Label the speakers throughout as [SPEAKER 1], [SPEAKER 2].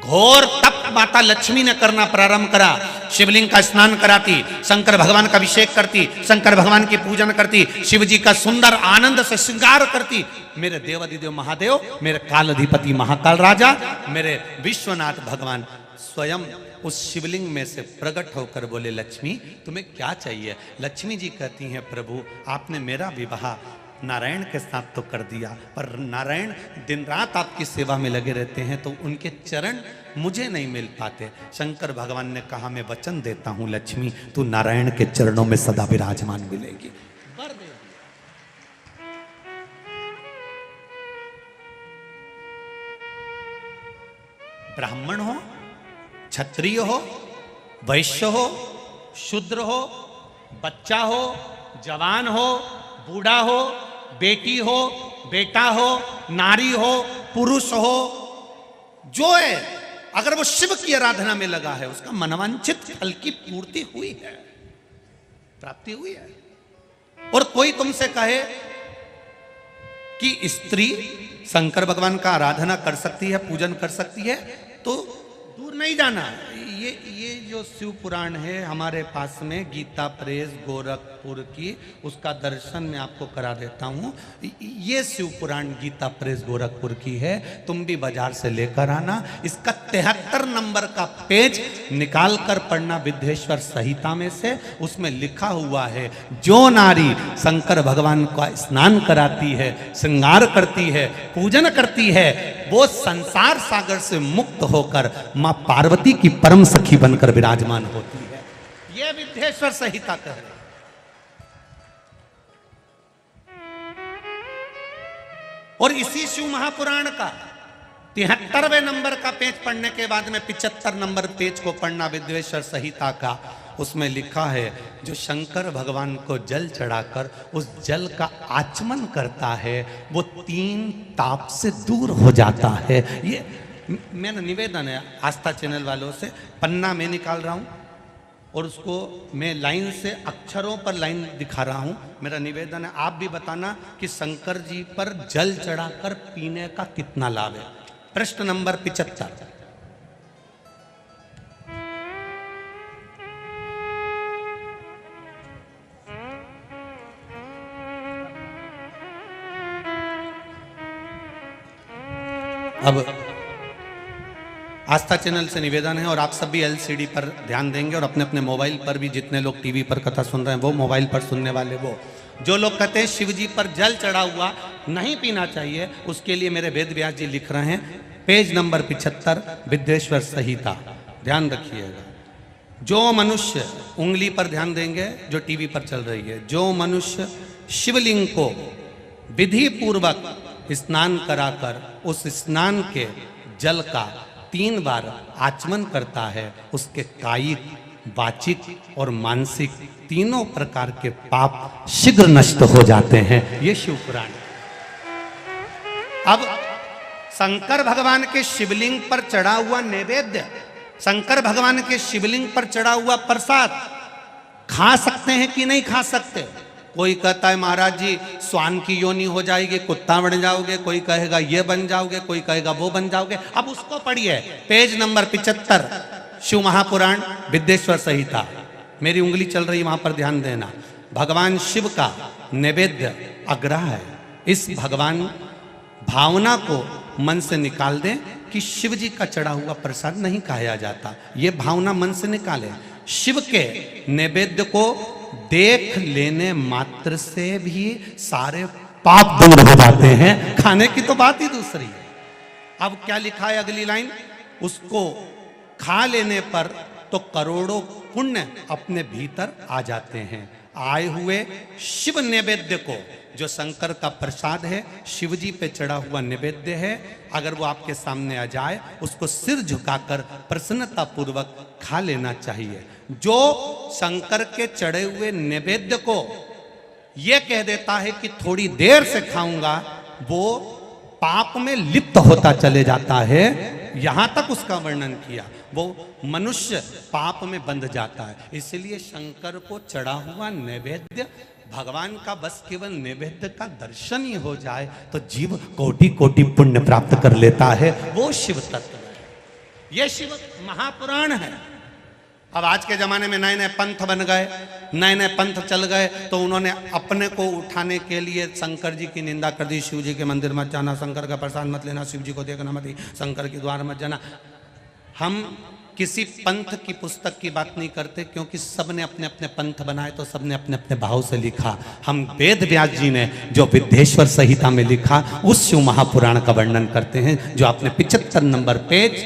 [SPEAKER 1] घोर तप माता लक्ष्मी ने करना प्रारंभ करा। शिवलिंग का स्नान कराती, शंकर भगवान का अभिषेक करती, शंकर भगवान की पूजन करती, शिव जी का सुंदर आनंद से श्रृंगार करती। मेरे देवाधिदेव महादेव, मेरे काल अधिपति महाकाल राजा, मेरे विश्वनाथ भगवान स्वयं उस शिवलिंग में से प्रकट होकर बोले, लक्ष्मी तुम्हें क्या चाहिए? लक्ष्मी जी कहती हैं, प्रभु आपने मेरा विवाह नारायण के साथ तो कर दिया, पर नारायण दिन रात आपकी सेवा में लगे रहते हैं, तो उनके चरण मुझे नहीं मिल पाते। शंकर भगवान ने कहा, मैं वचन देता हूं लक्ष्मी, तू नारायण के चरणों में सदा विराजमान मिलेगी। ब्राह्मण हो, क्षत्रिय हो, वैश्य हो, शूद्र हो, बच्चा हो, जवान हो, बूढ़ा हो, बेटी हो, बेटा हो, नारी हो, पुरुष हो, जो है अगर वो शिव की आराधना में लगा है, उसका मनवांछित फल की पूर्ति हुई है, प्राप्ति हुई है। और कोई तुमसे कहे कि स्त्री शंकर भगवान का आराधना कर सकती है, पूजन कर सकती है, तो दूर नहीं जाना। ये जो शिव पुराण है हमारे पास में, गीता प्रेस गोरखपुर की, उसका दर्शन मैं आपको करा देता हूँ। ये शिव पुराण गीता प्रेस गोरखपुर की है, तुम भी बाजार से लेकर आना। इसका 73 नंबर का पेज निकाल कर पढ़ना विद्येश्वर संहिता में से। उसमें लिखा हुआ है, जो नारी शंकर भगवान का स्नान कराती है, श्रृंगार करती है, पूजन करती है, वो संसार सागर से मुक्त होकर मां पार्वती की परम सखी बनकर विराजमान होती है। यह विद्येश्वर संहिता कह रहे। और इसी शिव महापुराण का 73वें नंबर का पेज पढ़ने के बाद में 75 नंबर पेज को पढ़ना विद्येश्वर संहिता का। उसमें लिखा है, जो शंकर भगवान को जल चढ़ाकर उस जल का आचमन करता है, वो 3 ताप से दूर हो जाता है। ये मेरा निवेदन है आस्था चैनल वालों से, पन्ना मैं निकाल रहा हूँ और उसको मैं लाइन से अक्षरों पर लाइन दिखा रहा हूँ। मेरा निवेदन है, आप भी बताना कि शंकर जी पर जल चढ़ाकर पीने का कितना लाभ है। प्रश्न नंबर 75। अब आस्था चैनल से निवेदन है, और आप सब भी एलसीडी पर ध्यान देंगे, और अपने अपने मोबाइल पर भी, जितने लोग टीवी पर कथा सुन रहे हैं वो, मोबाइल पर सुनने वाले वो, जो लोग कहते हैं शिव जी पर जल चढ़ा हुआ नहीं पीना चाहिए, उसके लिए मेरे वेद व्यास जी लिख रहे हैं, पेज नंबर 75 विद्येश्वर संहिता, ध्यान रखिएगा। जो मनुष्य, उंगली पर ध्यान देंगे जो टीवी पर चल रही है, जो मनुष्य शिवलिंग को विधि पूर्वक स्नान कराकर उस स्नान के जल का 3 बार आचमन करता है, उसके कायिक, वाचिक और मानसिक तीनों प्रकार के पाप शीघ्र नष्ट हो जाते हैं। ये शिव पुराण। अब शंकर भगवान के शिवलिंग पर चढ़ा हुआ नैवेद्य, शंकर भगवान के शिवलिंग पर चढ़ा हुआ प्रसाद खा सकते हैं कि नहीं खा सकते? कोई कहता है महाराज जी स्वान की योनि हो जाएगी, कुत्ता बन जाओगे, कोई कहेगा ये बन जाओगे, कोई कहेगा वो बन जाओगे। अब उसको पढ़िए, पेज नंबर 75 शिव महापुराण विद्येश्वर संहिता, मेरी उंगली चल रही वहां पर ध्यान देना। भगवान शिव का नैवेद्य अग्रह है। इस भगवान भावना को मन से निकाल दें कि शिव जी का चढ़ा हुआ प्रसाद नहीं खाया जाता, ये भावना मन से निकालें। शिव के नैवेद्य को देख लेने मात्र से भी सारे पाप दूर हो जाते हैं, खाने की तो बात ही दूसरी है। अब क्या लिखा है अगली लाइन, उसको खा लेने पर तो करोड़ों पुण्य अपने भीतर आ जाते हैं। आए हुए शिव नैवेद्य को, जो शंकर का प्रसाद है, शिव जी पे चढ़ा हुआ नैवेद्य है, अगर वो आपके सामने आ जाए, उसको सिर झुकाकर प्रसन्नता पूर्वक खा लेना चाहिए। जो शंकर के चढ़े हुए नैवेद्य को ये कह देता है कि थोड़ी देर से खाऊंगा, वो पाप में लिप्त होता चले जाता है। यहां तक उसका वर्णन किया, वो मनुष्य पाप में बंध जाता है। इसलिए शंकर को चढ़ा हुआ नैवेद्य, भगवान का बस केवल नैवेद्य का दर्शन ही हो जाए तो जीव कोटि कोटि पुण्य प्राप्त कर लेता है। वो शिव तत्व है। ये शिव महापुराण है। अब आज के जमाने में नए नए पंथ बन गए, नए नए पंथ चल गए, तो उन्होंने अपने को उठाने के लिए शंकर जी की निंदा कर दी। शिव जी के मंदिर मत जाना, शंकर का प्रसाद मत लेना, शिव जी को देखना मत, शंकर के द्वार मत जाना। हम किसी पंथ की पुस्तक की बात नहीं करते, क्योंकि सबने अपने अपने पंथ बनाए, तो सबने अपने अपने भाव से लिखा। हम वेद व्यास जी ने जो विद्येश्वर संहिता में लिखा, उस शिव महापुराण का वर्णन करते हैं, जो आपने 75 number page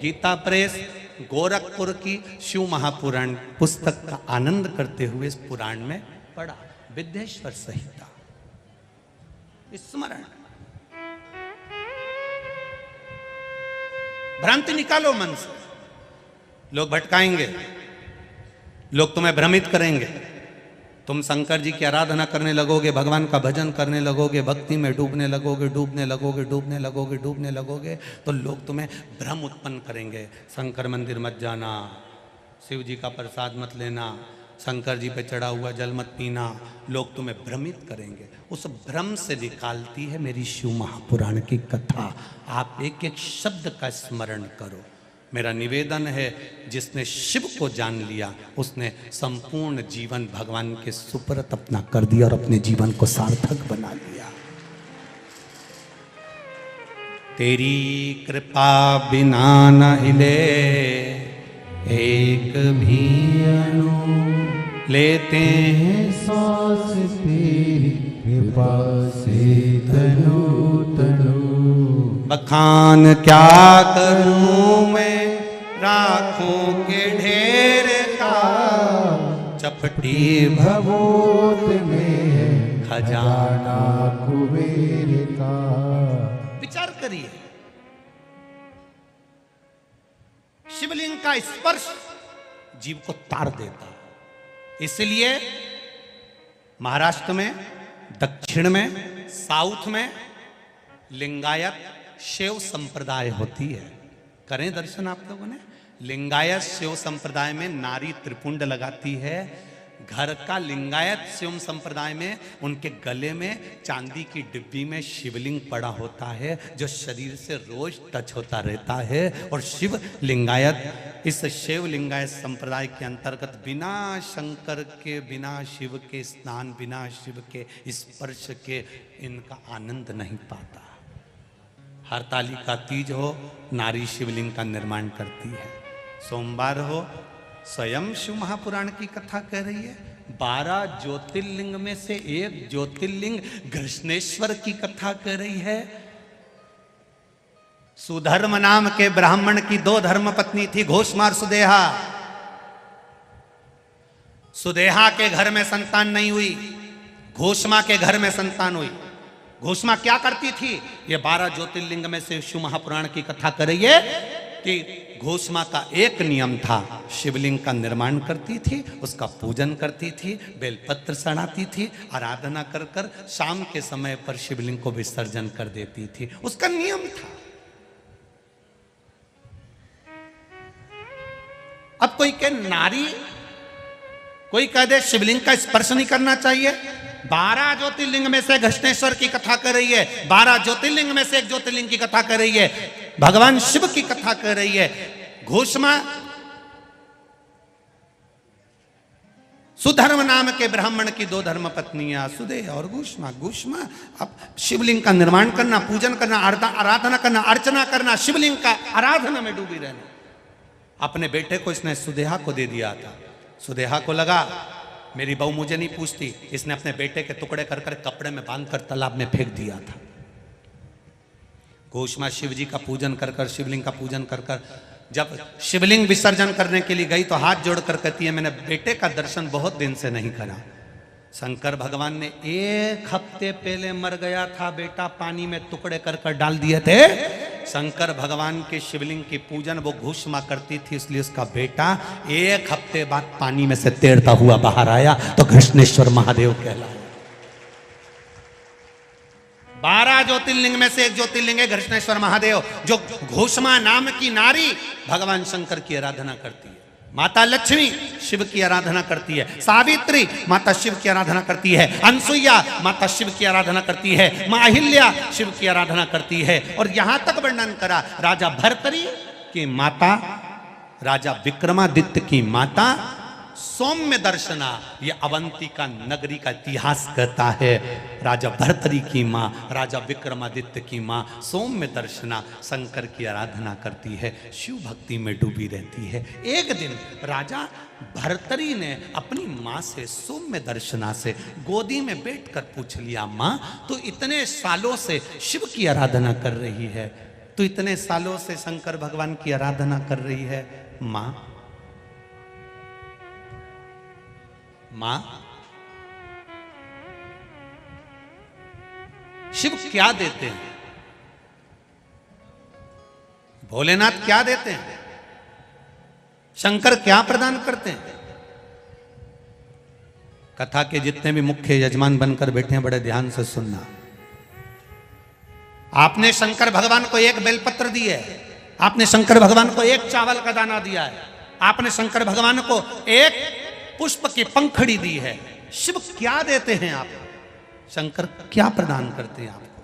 [SPEAKER 1] Gita Press Gorakhpur की शिव महापुराण पुस्तक का आनंद करते हुए इस पुराण में पढ़ा। विद्येश्वर संहिता स्मरण। भ्रांति निकालो मन से। लोग भटकाएंगे, लोग तुम्हें भ्रमित करेंगे। तुम शंकर जी की आराधना करने लगोगे, भगवान का भजन करने लगोगे, भक्ति में डूबने लगोगे, डूबने लगोगे, डूबने लगोगे, डूबने लगोगे, तो लोग तुम्हें भ्रम उत्पन्न करेंगे। शंकर मंदिर मत जाना, शिव जी का प्रसाद मत लेना, शंकर जी पे चढ़ा हुआ जल मत पीना। लोग तुम्हें भ्रमित करेंगे। उस भ्रम से निकालती है मेरी शिव महापुराण की कथा। आप एक एक शब्द का स्मरण करो। मेरा निवेदन है, जिसने शिव को जान लिया, उसने संपूर्ण जीवन भगवान के सुपुर्द अपना कर दिया और अपने जीवन को सार्थक बना लिया। तेरी कृपा बिना न हिले एक भी अणु, लेते हैं
[SPEAKER 2] सांस तेरी कृपा से तनु तनु।
[SPEAKER 1] बखान क्या करूं मैं राखों के ढेर का, चपटी
[SPEAKER 2] भभूत में
[SPEAKER 1] खजाना
[SPEAKER 2] कुबेर का।
[SPEAKER 1] विचार करिए, शिवलिंग का स्पर्श जीव को तार देता। इसलिए महाराष्ट्र में, दक्षिण में, साउथ में लिंगायत शिव संप्रदाय होती है। करें दर्शन आप लोगों ने। लिंगायत शिव संप्रदाय में नारी त्रिपुंड लगाती है। घर का लिंगायत शिव संप्रदाय में उनके गले में चांदी की डिब्बी में शिवलिंग पड़ा होता है, जो शरीर से रोज टच होता रहता है। और शिव लिंगायत, इस शिव लिंगायत संप्रदाय के अंतर्गत बिना शंकर के, बिना शिव के स्नान, बिना शिव के स्पर्श के इनका आनंद नहीं पाता। हरतालिका तीज हो, नारी शिवलिंग का निर्माण करती है। सोमवार हो, स्वयं शिव महापुराण की कथा कह रही है। 12 ज्योतिर्लिंग में से एक ज्योतिर्लिंग घृष्णेश्वर की कथा कह रही है। सुधर्म नाम के ब्राह्मण की 2 धर्म पत्नी थी, घोषमा और सुदेहा। सुदेहा के घर में संतान नहीं हुई, घोषमा के घर में संतान हुई। घोषमा क्या करती थी? ये 12 ज्योतिर्लिंग में से शिव महापुराण की कथा कर रही है कि घोषमा का एक नियम था, शिवलिंग का निर्माण करती थी, उसका पूजन करती थी, बेलपत्र चढ़ाती थी, आराधना कर कर शाम के समय पर शिवलिंग को विसर्जन कर देती थी। उसका नियम था। अब कोई कहे नारी, कोई कह दे शिवलिंग का स्पर्श नहीं करना चाहिए। 12 ज्योतिर्लिंग में से घृष्णेश्वर की कथा कर रही है, 12 ज्योतिर्लिंग में से एक ज्योतिर्लिंग की कथा कर रही है, भगवान शिव की कथा कर रही है। घोषमा सुधर्म नाम के ब्राह्मण की 2 धर्म पत्नियां, सुदेह और घोषमा। घोषमा अब शिवलिंग का निर्माण करना, पूजन करना, आराधना करना, अर्चना करना, शिवलिंग का आराधना में डूबी रहना। अपने बेटे को इसने सुदेहा को दे दिया था। सुदेहा को लगा मेरी बहू मुझे नहीं पूछती, इसने अपने बेटे के टुकड़े कर कर कपड़े में बांधकर तालाब में फेंक दिया था। घोषमा शिव जी का पूजन कर कर, शिवलिंग का पूजन कर कर जब शिवलिंग विसर्जन करने के लिए गई तो हाथ जोड़कर कहती है, मैंने बेटे का दर्शन बहुत दिन से नहीं करा। शंकर भगवान ने 1 हफ्ते पहले मर गया था बेटा, पानी में टुकड़े कर कर डाल दिए थे। शंकर भगवान के शिवलिंग की पूजन वो घोषमा करती थी, इसलिए उसका बेटा 1 हफ्ते बाद पानी में से तैरता हुआ बाहर आया तो घृष्णेश्वर महादेव कहलाया। 12 ज्योतिर्लिंग में से एक ज्योतिर्लिंग है घृष्णेश्वर महादेव, जो घोषमा नाम की नारी भगवान शंकर की आराधना करती है। माता लक्ष्मी शिव की आराधना करती है, सावित्री माता शिव की आराधना करती है, अनसुईया माता शिव की आराधना करती है, मां अहिल्या शिव की आराधना करती है। और यहां तक वर्णन करा, राजा भर्तरी की माता, राजा विक्रमादित्य की माता सौम्य दर्शना, ये अवंती का नगरी का इतिहास कहता है। राजा भर्तरी की माँ, राजा विक्रमादित्य की माँ सौम्य दर्शना शंकर की आराधना करती है, शिव भक्ति में डूबी रहती है। एक दिन राजा भर्तरी ने अपनी माँ से, सौम्य दर्शना से, गोदी में बैठकर पूछ लिया, माँ तो इतने सालों से शिव की आराधना कर रही है, तो इतने सालों से शंकर भगवान की आराधना कर रही है, माँ मां शिव क्या देते हैं, भोलेनाथ क्या देते हैं, शंकर क्या प्रदान करते हैं? कथा के जितने भी मुख्य यजमान बनकर बैठे हैं, बड़े ध्यान से सुनना। आपने शंकर भगवान को एक बेलपत्र दी है, आपने शंकर भगवान को एक चावल का दाना दिया है, आपने शंकर भगवान को एक पुष्प की पंखड़ी दी है। शिव क्या देते हैं आप, शंकर क्या प्रदान करते हैं आपको?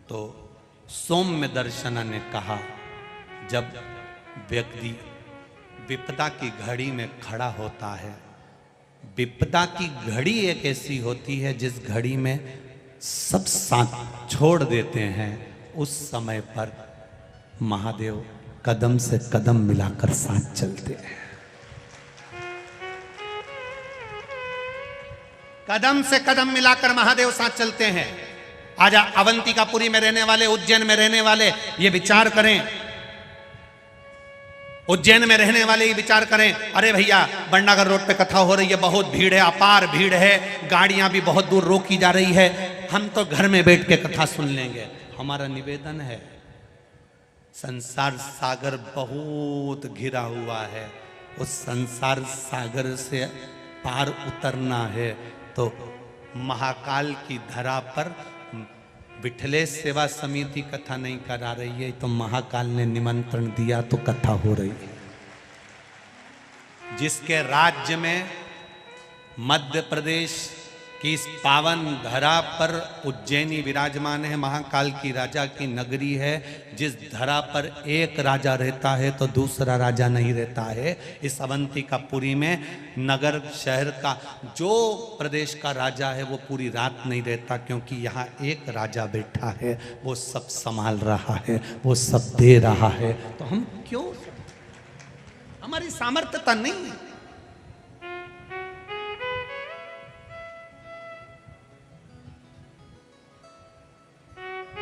[SPEAKER 1] तो सौम्य दर्शन ने कहा, जब व्यक्ति विपदा की घड़ी में खड़ा होता है, विपदा की घड़ी एक ऐसी होती है जिस घड़ी में सब साथ छोड़ देते हैं, उस समय पर महादेव कदम से कदम मिलाकर साथ चलते हैं। कदम से कदम मिलाकर महादेव साथ चलते हैं। आज अवंतिकापुरी में रहने वाले, उज्जैन में रहने वाले ये विचार करें, उज्जैन में रहने वाले ये विचार करें, अरे भैया बंडागर रोड पे कथा हो रही है, बहुत भीड़ है, अपार भीड़ है, गाड़ियां भी बहुत दूर रोकी जा रही है, हम तो घर में बैठ के कथा सुन लेंगे। हमारा निवेदन है, संसार सागर बहुत घिरा हुआ है, उस संसार सागर से पार उतरना है तो महाकाल की धरा पर विठलेश सेवा समिति कथा नहीं करा रही है, तो महाकाल ने निमंत्रण दिया तो कथा हो रही है। जिसके राज्य में मध्य प्रदेश की इस पावन धरा पर उज्जैनी विराजमान है, महाकाल की राजा की नगरी है, जिस धरा पर एक राजा रहता है तो दूसरा राजा नहीं रहता है। इस अवंतिकापुरी में नगर शहर का जो प्रदेश का राजा है वो पूरी रात नहीं रहता, क्योंकि यहाँ एक राजा बैठा है, वो सब संभाल रहा है, वो सब दे रहा है। तो हम क्यों, हमारी सामर्थ्यता नहीं है।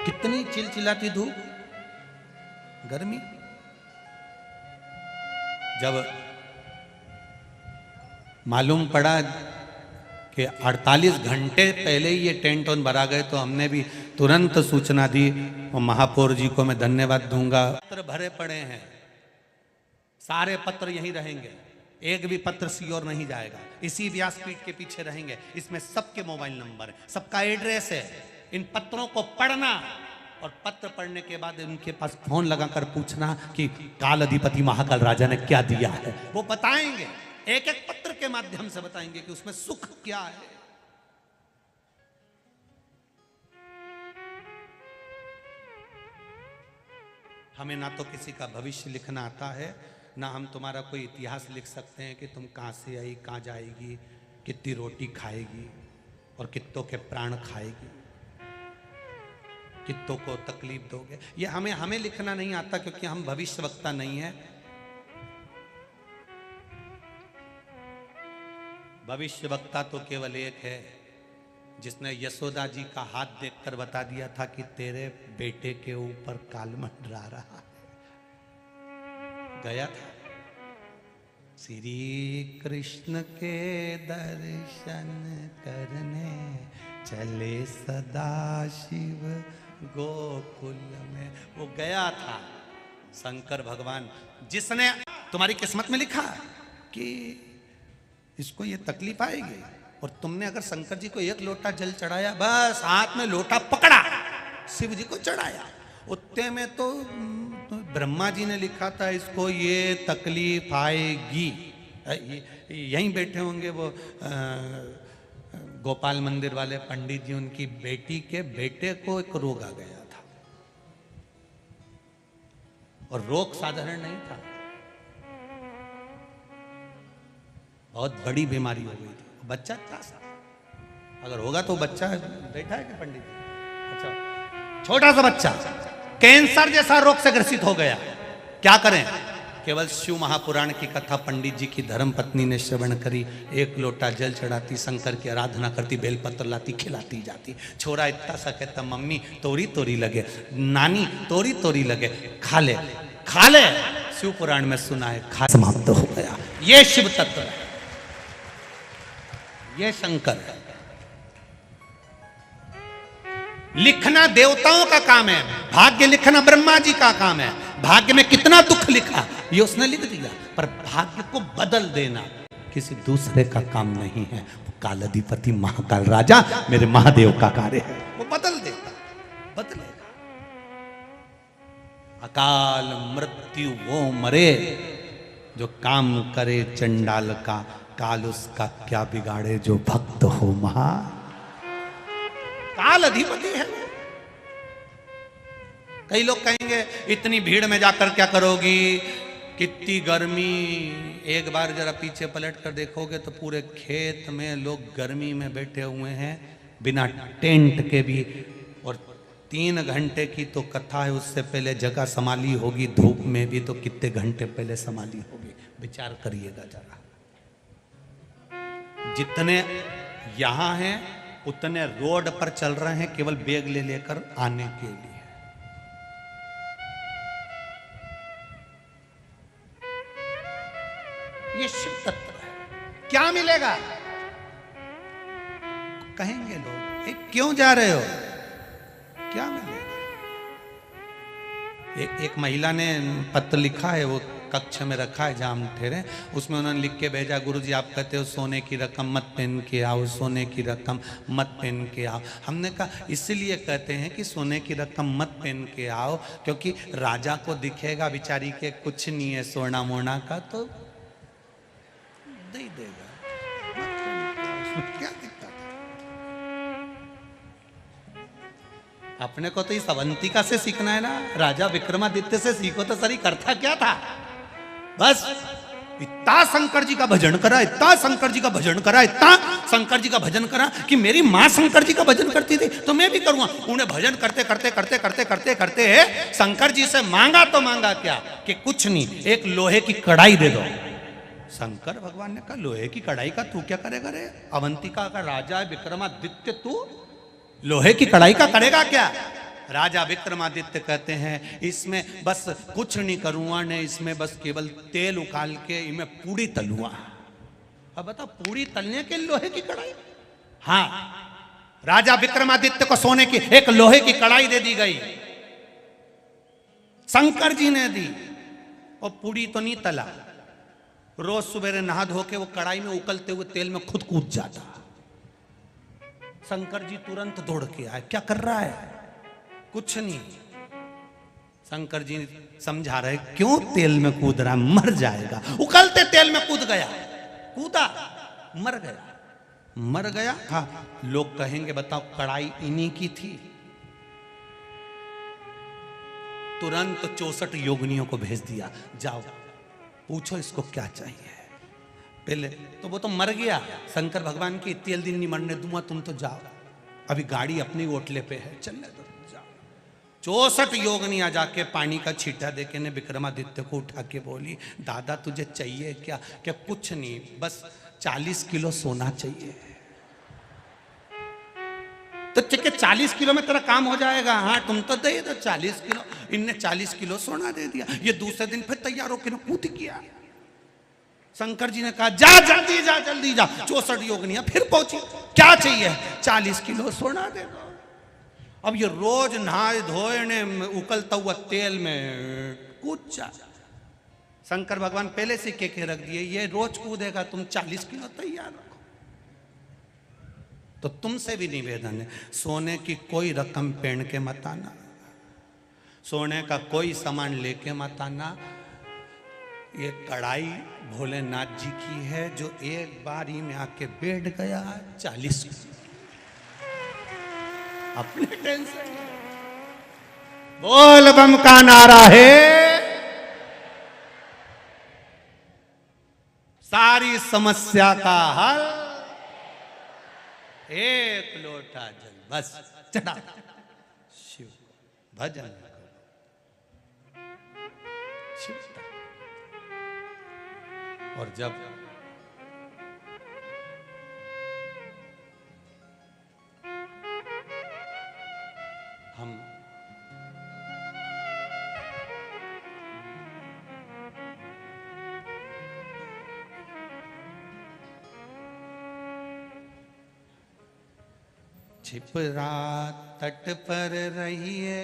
[SPEAKER 1] कितनी चिलचिलाती धूप, गर्मी, जब मालूम पड़ा कि 48 घंटे पहले ही ये टेंट ऑन भरा गए, तो हमने भी तुरंत सूचना दी, और महापौर जी को मैं धन्यवाद दूंगा। पत्र भरे पड़े हैं, सारे पत्र यहीं रहेंगे, एक भी पत्र सी और नहीं जाएगा, इसी व्यासपीठ के पीछे रहेंगे। इसमें सबके मोबाइल नंबर है, सबका एड्रेस है। इन पत्रों को पढ़ना और पत्र पढ़ने के बाद उनके पास फोन लगाकर पूछना कि काल अधिपति महाकाल राजा ने क्या दिया है, वो बताएंगे, एक एक पत्र के माध्यम से बताएंगे कि उसमें सुख क्या है। हमें ना तो किसी का भविष्य लिखना आता है, ना हम तुम्हारा कोई इतिहास लिख सकते हैं कि तुम कहां से आई, कहां जाएगी, कितनी रोटी खाएगी और कितनों के प्राण खाएगी, कितों को तकलीफ दोगे। ये हमें लिखना नहीं आता, क्योंकि हम भविष्यवक्ता नहीं है। भविष्यवक्ता तो केवल एक है, जिसने यशोदा जी का हाथ देखकर बता दिया था कि तेरे बेटे के ऊपर काल मंडरा रहा है। गया था, श्री कृष्ण के दर्शन करने चले सदा शिव गोकुल में, वो गया था। शंकर भगवान, जिसने तुम्हारी किस्मत में लिखा कि इसको ये तकलीफ आएगी, और तुमने अगर शंकर जी को एक लोटा जल चढ़ाया, बस हाथ में लोटा पकड़ा, शिव जी को चढ़ाया, उतने में तो ब्रह्मा जी ने लिखा था इसको ये तकलीफ आएगी। यहीं बैठे होंगे वो गोपाल मंदिर वाले पंडित जी, उनकी बेटी के बेटे को एक रोग आ गया था। और रोग साधारण नहीं था, बहुत बड़ी बीमारी हो गई थी। बच्चा था सा, अगर होगा तो बच्चा बैठा है कि पंडित जी? अच्छा, छोटा सा बच्चा कैंसर जैसा रोग से ग्रसित हो गया। क्या करें? केवल शिव महापुराण की कथा पंडित जी की धर्म पत्नी ने श्रवण करी, एक लोटा जल चढ़ाती, शंकर की आराधना करती, बेलपत्र लाती, खिलाती जाती। छोरा इतना सा कहता, मम्मी तोरी तोरी लगे, नानी तोरी तोरी लगे, खा ले खा ले। शिव पुराण में सुना है, खा समाप्त हो गया। ये शिव तत्व है, ये शंकर है। लिखना देवताओं का काम है, भाग्य लिखना ब्रह्मा जी का काम है। भाग्य में कितना दुख लिखा ये उसने लिख दिया, पर भाग्य को बदल देना किसी दूसरे का काम नहीं है। कालाधिपति महाकाल राजा मेरे महादेव का कार्य है, वो बदल देता, बदलेगा। अकाल मृत्यु वो मरे जो काम करे चंडाल का, काल उसका क्या बिगाड़े जो भक्त हो महा। काल अधिपति है। कई लोग कहेंगे इतनी भीड़ में जाकर क्या करोगी, कितनी गर्मी। एक बार जरा पीछे पलट कर देखोगे तो पूरे खेत में लोग गर्मी में बैठे हुए हैं, बिना टेंट के भी। और 3 घंटे की तो कथा है, उससे पहले जगह संभाली होगी, धूप में भी तो कितने घंटे पहले संभाली होगी। विचार करिएगा जरा। जितने यहां हैं उतने रोड पर चल रहे हैं केवल बैग ले लेकर आने के लिए। ये शिव तत्व है। क्या मिलेगा? कहेंगे लोग, क्यों जा रहे हो? क्या मिलेगा? एक महिला ने पत्र लिखा है, वो कक्ष में रखा है जहां हम ठहरे, उसमें उन्होंने लिख के भेजा, गुरुजी आप कहते हो सोने की रकम मत पहन के आओ, सोने की रकम मत पहन के आओ। हमने कहा इसलिए कहते हैं कि सोने की रकम मत पहन के आओ क्योंकि राजा को दिखेगा बिचारी के कुछ नहीं है सोना मोना का, तो दे देगा, क्या दिक्कत है? अपने को तो इस अवंतिका से सीखना है ना, राजा विक्रमादित्य से सीखो तो सरी करता क्या था। बस इतना शंकर जी का भजन करा, इतना शंकर जी का भजन करा, इतना शंकर जी का भजन करा कि मेरी माँ शंकर जी का भजन करती थी तो मैं भी करूंगा। उन्हें भजन करते करते करते करते करते करते शंकर जी से मांगा तो मांगा क्या कि कुछ नहीं, एक लोहे की कढ़ाई दे दो। शंकर भगवान ने कहा लोहे की कढ़ाई का तू क्या करेगा रे? अवंतिका का राजा है विक्रमादित्य, तू लोहे की कढ़ाई का करेगा क्या? राजा विक्रमादित्य कहते हैं इसमें बस कुछ नहीं करूंगा ने, इसमें बस केवल तेल उकाल के इनमें पूड़ी तलूंगा। अब बता, पूड़ी तलने के लोहे की कढ़ाई? हाँ, राजा विक्रमादित्य को सोने की एक लोहे की कढ़ाई दे दी गई, शंकर जी ने दी। और पूड़ी तो नहीं तला, रोज सुबह नहा धो के वो कढ़ाई में उकलते हुए तेल में खुद कूद जाता। शंकर जी तुरंत दौड़ के आए, क्या कर रहा है? कुछ नहीं। शंकर जी समझा रहे क्यों तेल में कूद रहा, मर जाएगा। उकलते तेल में कूद गया, कूदा, मर गया। मर गया। हाँ, लोग कहेंगे बताओ कढ़ाई इन्हीं की थी। तुरंत 64 योगिनियों को भेज दिया, जाओ पूछो इसको क्या चाहिए। पहले तो वो तो मर गया, शंकर भगवान की इतने दिन नहीं मरने दूंगा, तुम तो जाओ, अभी गाड़ी अपनी ओटले पे है, चलने दो, जाओ। 64 योगिनियां जाके पानी का छींटा देके ने विक्रमादित्य को उठा के बोली, दादा तुझे चाहिए क्या? क्या कुछ नहीं, बस 40 किलो सोना चाहिए। तो ठीक है, 40 किलो में तेरा काम हो जाएगा। हाँ तुम तो दे दो 40 किलो। इनने 40 किलो सोना दे दिया। ये दूसरे दिन फिर तैयार होकर कूद किया। शंकर जी ने कहा जा जल्दी जा, जल्दी जा। 64 योगिनियां फिर पहुंची, क्या चाहिए? 40 किलो सोना दे दो। अब ये रोज नहाए धोए ने उकलता हुआ तेल में कूद जा। शंकर भगवान पहले से के रख दिए, ये रोज कूदेगा, तुम 40 किलो तैयार रखो। तो तुमसे भी निवेदन है, सोने की कोई रकम पहन के मत आना, सोने का कोई सामान लेके मत आना। ये कढ़ाई भोलेनाथ जी की है, जो एक बार ही में आके बैठ गया 40 अपने टेंशन। बोल बम का नारा है, सारी समस्या का हल एक लोटा जल बस चढ़ा शिव को भजन करो शिव का। और जब हम छिपरा तट पर रहिए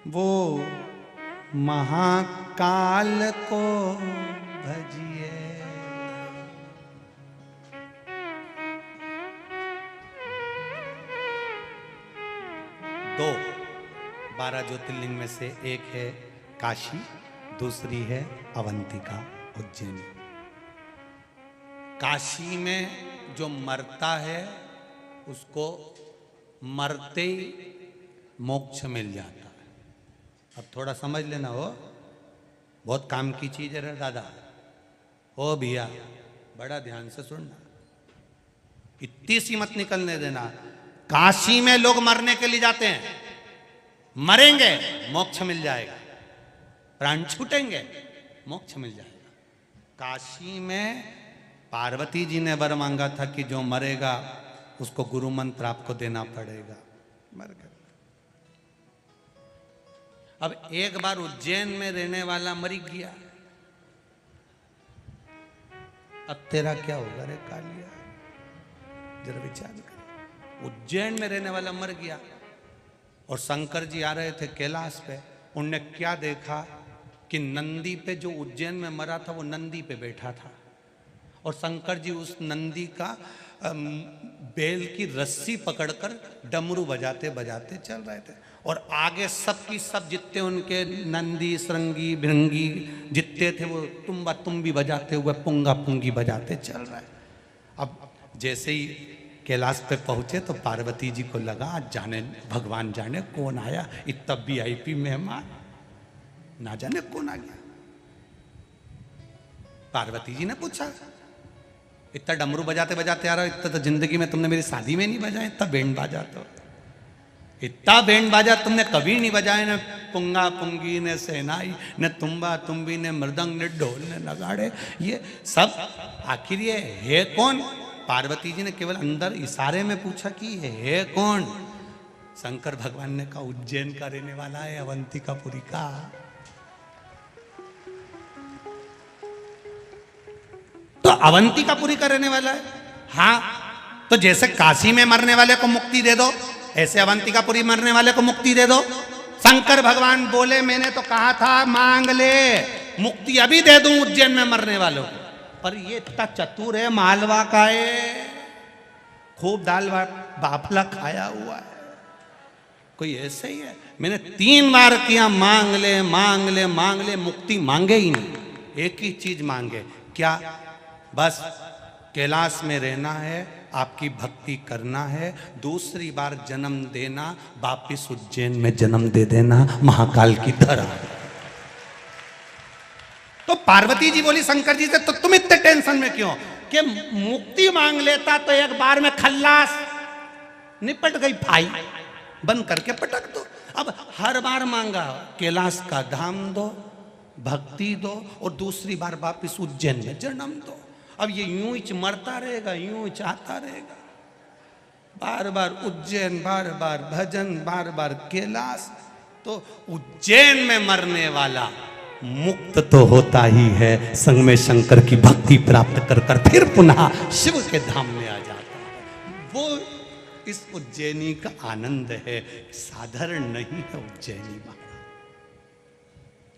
[SPEAKER 1] वो महाकाल को भजिए। दो 12 ज्योतिर्लिंग में से एक है काशी, दूसरी है अवंतिका उज्जैनी। काशी में जो मरता है उसको मरते ही मोक्ष मिल जाता है। अब थोड़ा समझ लेना, हो बहुत काम की चीज है रे दादा। ओ भैया बड़ा ध्यान से सुनना, इतनी सी मत निकलने देना। काशी में लोग मरने के लिए जाते हैं, मरेंगे मोक्ष मिल जाएगा, प्राण छूटेंगे मोक्ष मिल जाएगा। काशी में पार्वती जी ने वर मांगा था कि जो मरेगा उसको गुरु मंत्र आपको देना पड़ेगा, मर गए। अब एक बार उज्जैन में रहने वाला मर गया, अब तेरा क्या होगा रे कालिया, जरा विचार कर। उज्जैन में रहने वाला मर गया और शंकर जी आ रहे थे कैलाश पे। उनने क्या देखा कि नंदी पे, जो उज्जैन में मरा था वो नंदी पे बैठा था और शंकर जी उस नंदी का बेल की रस्सी पकड़कर डमरू बजाते बजाते चल रहे थे। और आगे सबकी सब जितने उनके नंदी श्रृंगी भृंगी जितने थे वो तुम्बा तुम्बी बजाते हुए पुंगा पुंगी बजाते चल रहे। अब जैसे ही कैलाश पे पहुंचे तो पार्वती जी को लगा जाने भगवान जाने कौन आया, इतना VIP मेहमान, ना जाने कौन आ गया। पार्वती जी ने पूछा, इतना डमरू बजाते बजाते आ रहा हो, इतना तो जिंदगी में तुमने मेरी शादी में नहीं बजाया, इतना बैंड बाजा तो इतना बैंड बाजा तुमने कभी नहीं बजाए, न पुंगा पुंगी ने सहनाई न तुम्बा तुम्बी ने मृदंग ने ढोल ने नगाड़े, ये सब आखिर ये है कौन? पार्वती जी ने केवल अंदर इशारे में पूछा कि ये है कौन? शंकर भगवान ने कहा उज्जैन का रहने वाला है, अवंतिकापुरी का। तो अवंतिकापुरी का रहने वाला है। हाँ, तो जैसे काशी में मरने वाले को मुक्ति दे दो, ऐसे अवंतिकापुरी मरने वाले को मुक्ति दे दो। शंकर भगवान बोले मैंने तो कहा था मांग ले, मुक्ति अभी दे दूं उज्जैन में मरने वालों को। पर ये इतना चतुर है, मालवा का है, खूब दाल बाफला खाया हुआ है, कोई ऐसे ही है। मैंने 3 बार किया मांग ले मांग ले मांग ले, मुक्ति मांगे ही नहीं। एक ही चीज मांगे, क्या? बस कैलाश में रहना है, आपकी भक्ति करना है, दूसरी बार जन्म देना, वापिस उज्जैन में जन्म दे देना, महाकाल की तरह। तो पार्वती जी बोली शंकर जी से, तो तुम इतने टेंशन में क्यों? कि मुक्ति मांग लेता तो एक बार में खल्लास, निपट गई भाई, बंद करके पटक दो। अब हर बार मांगा कैलाश का धाम दो, भक्ति दो, और दूसरी बार वापिस उज्जैन में जन्म दो। अब ये यूं ही मरता रहेगा, यूं ही चाहता रहेगा, बार बार उज्जैन, बार बार भजन, बार बार कैलाश। तो उज्जैन में मरने वाला मुक्त तो होता ही है, संग में शंकर की भक्ति प्राप्त कर कर फिर पुनः शिव के धाम में आ जाता है। वो इस उज्जैनी का आनंद है, साधारण नहीं है उज्जैनी महाराज।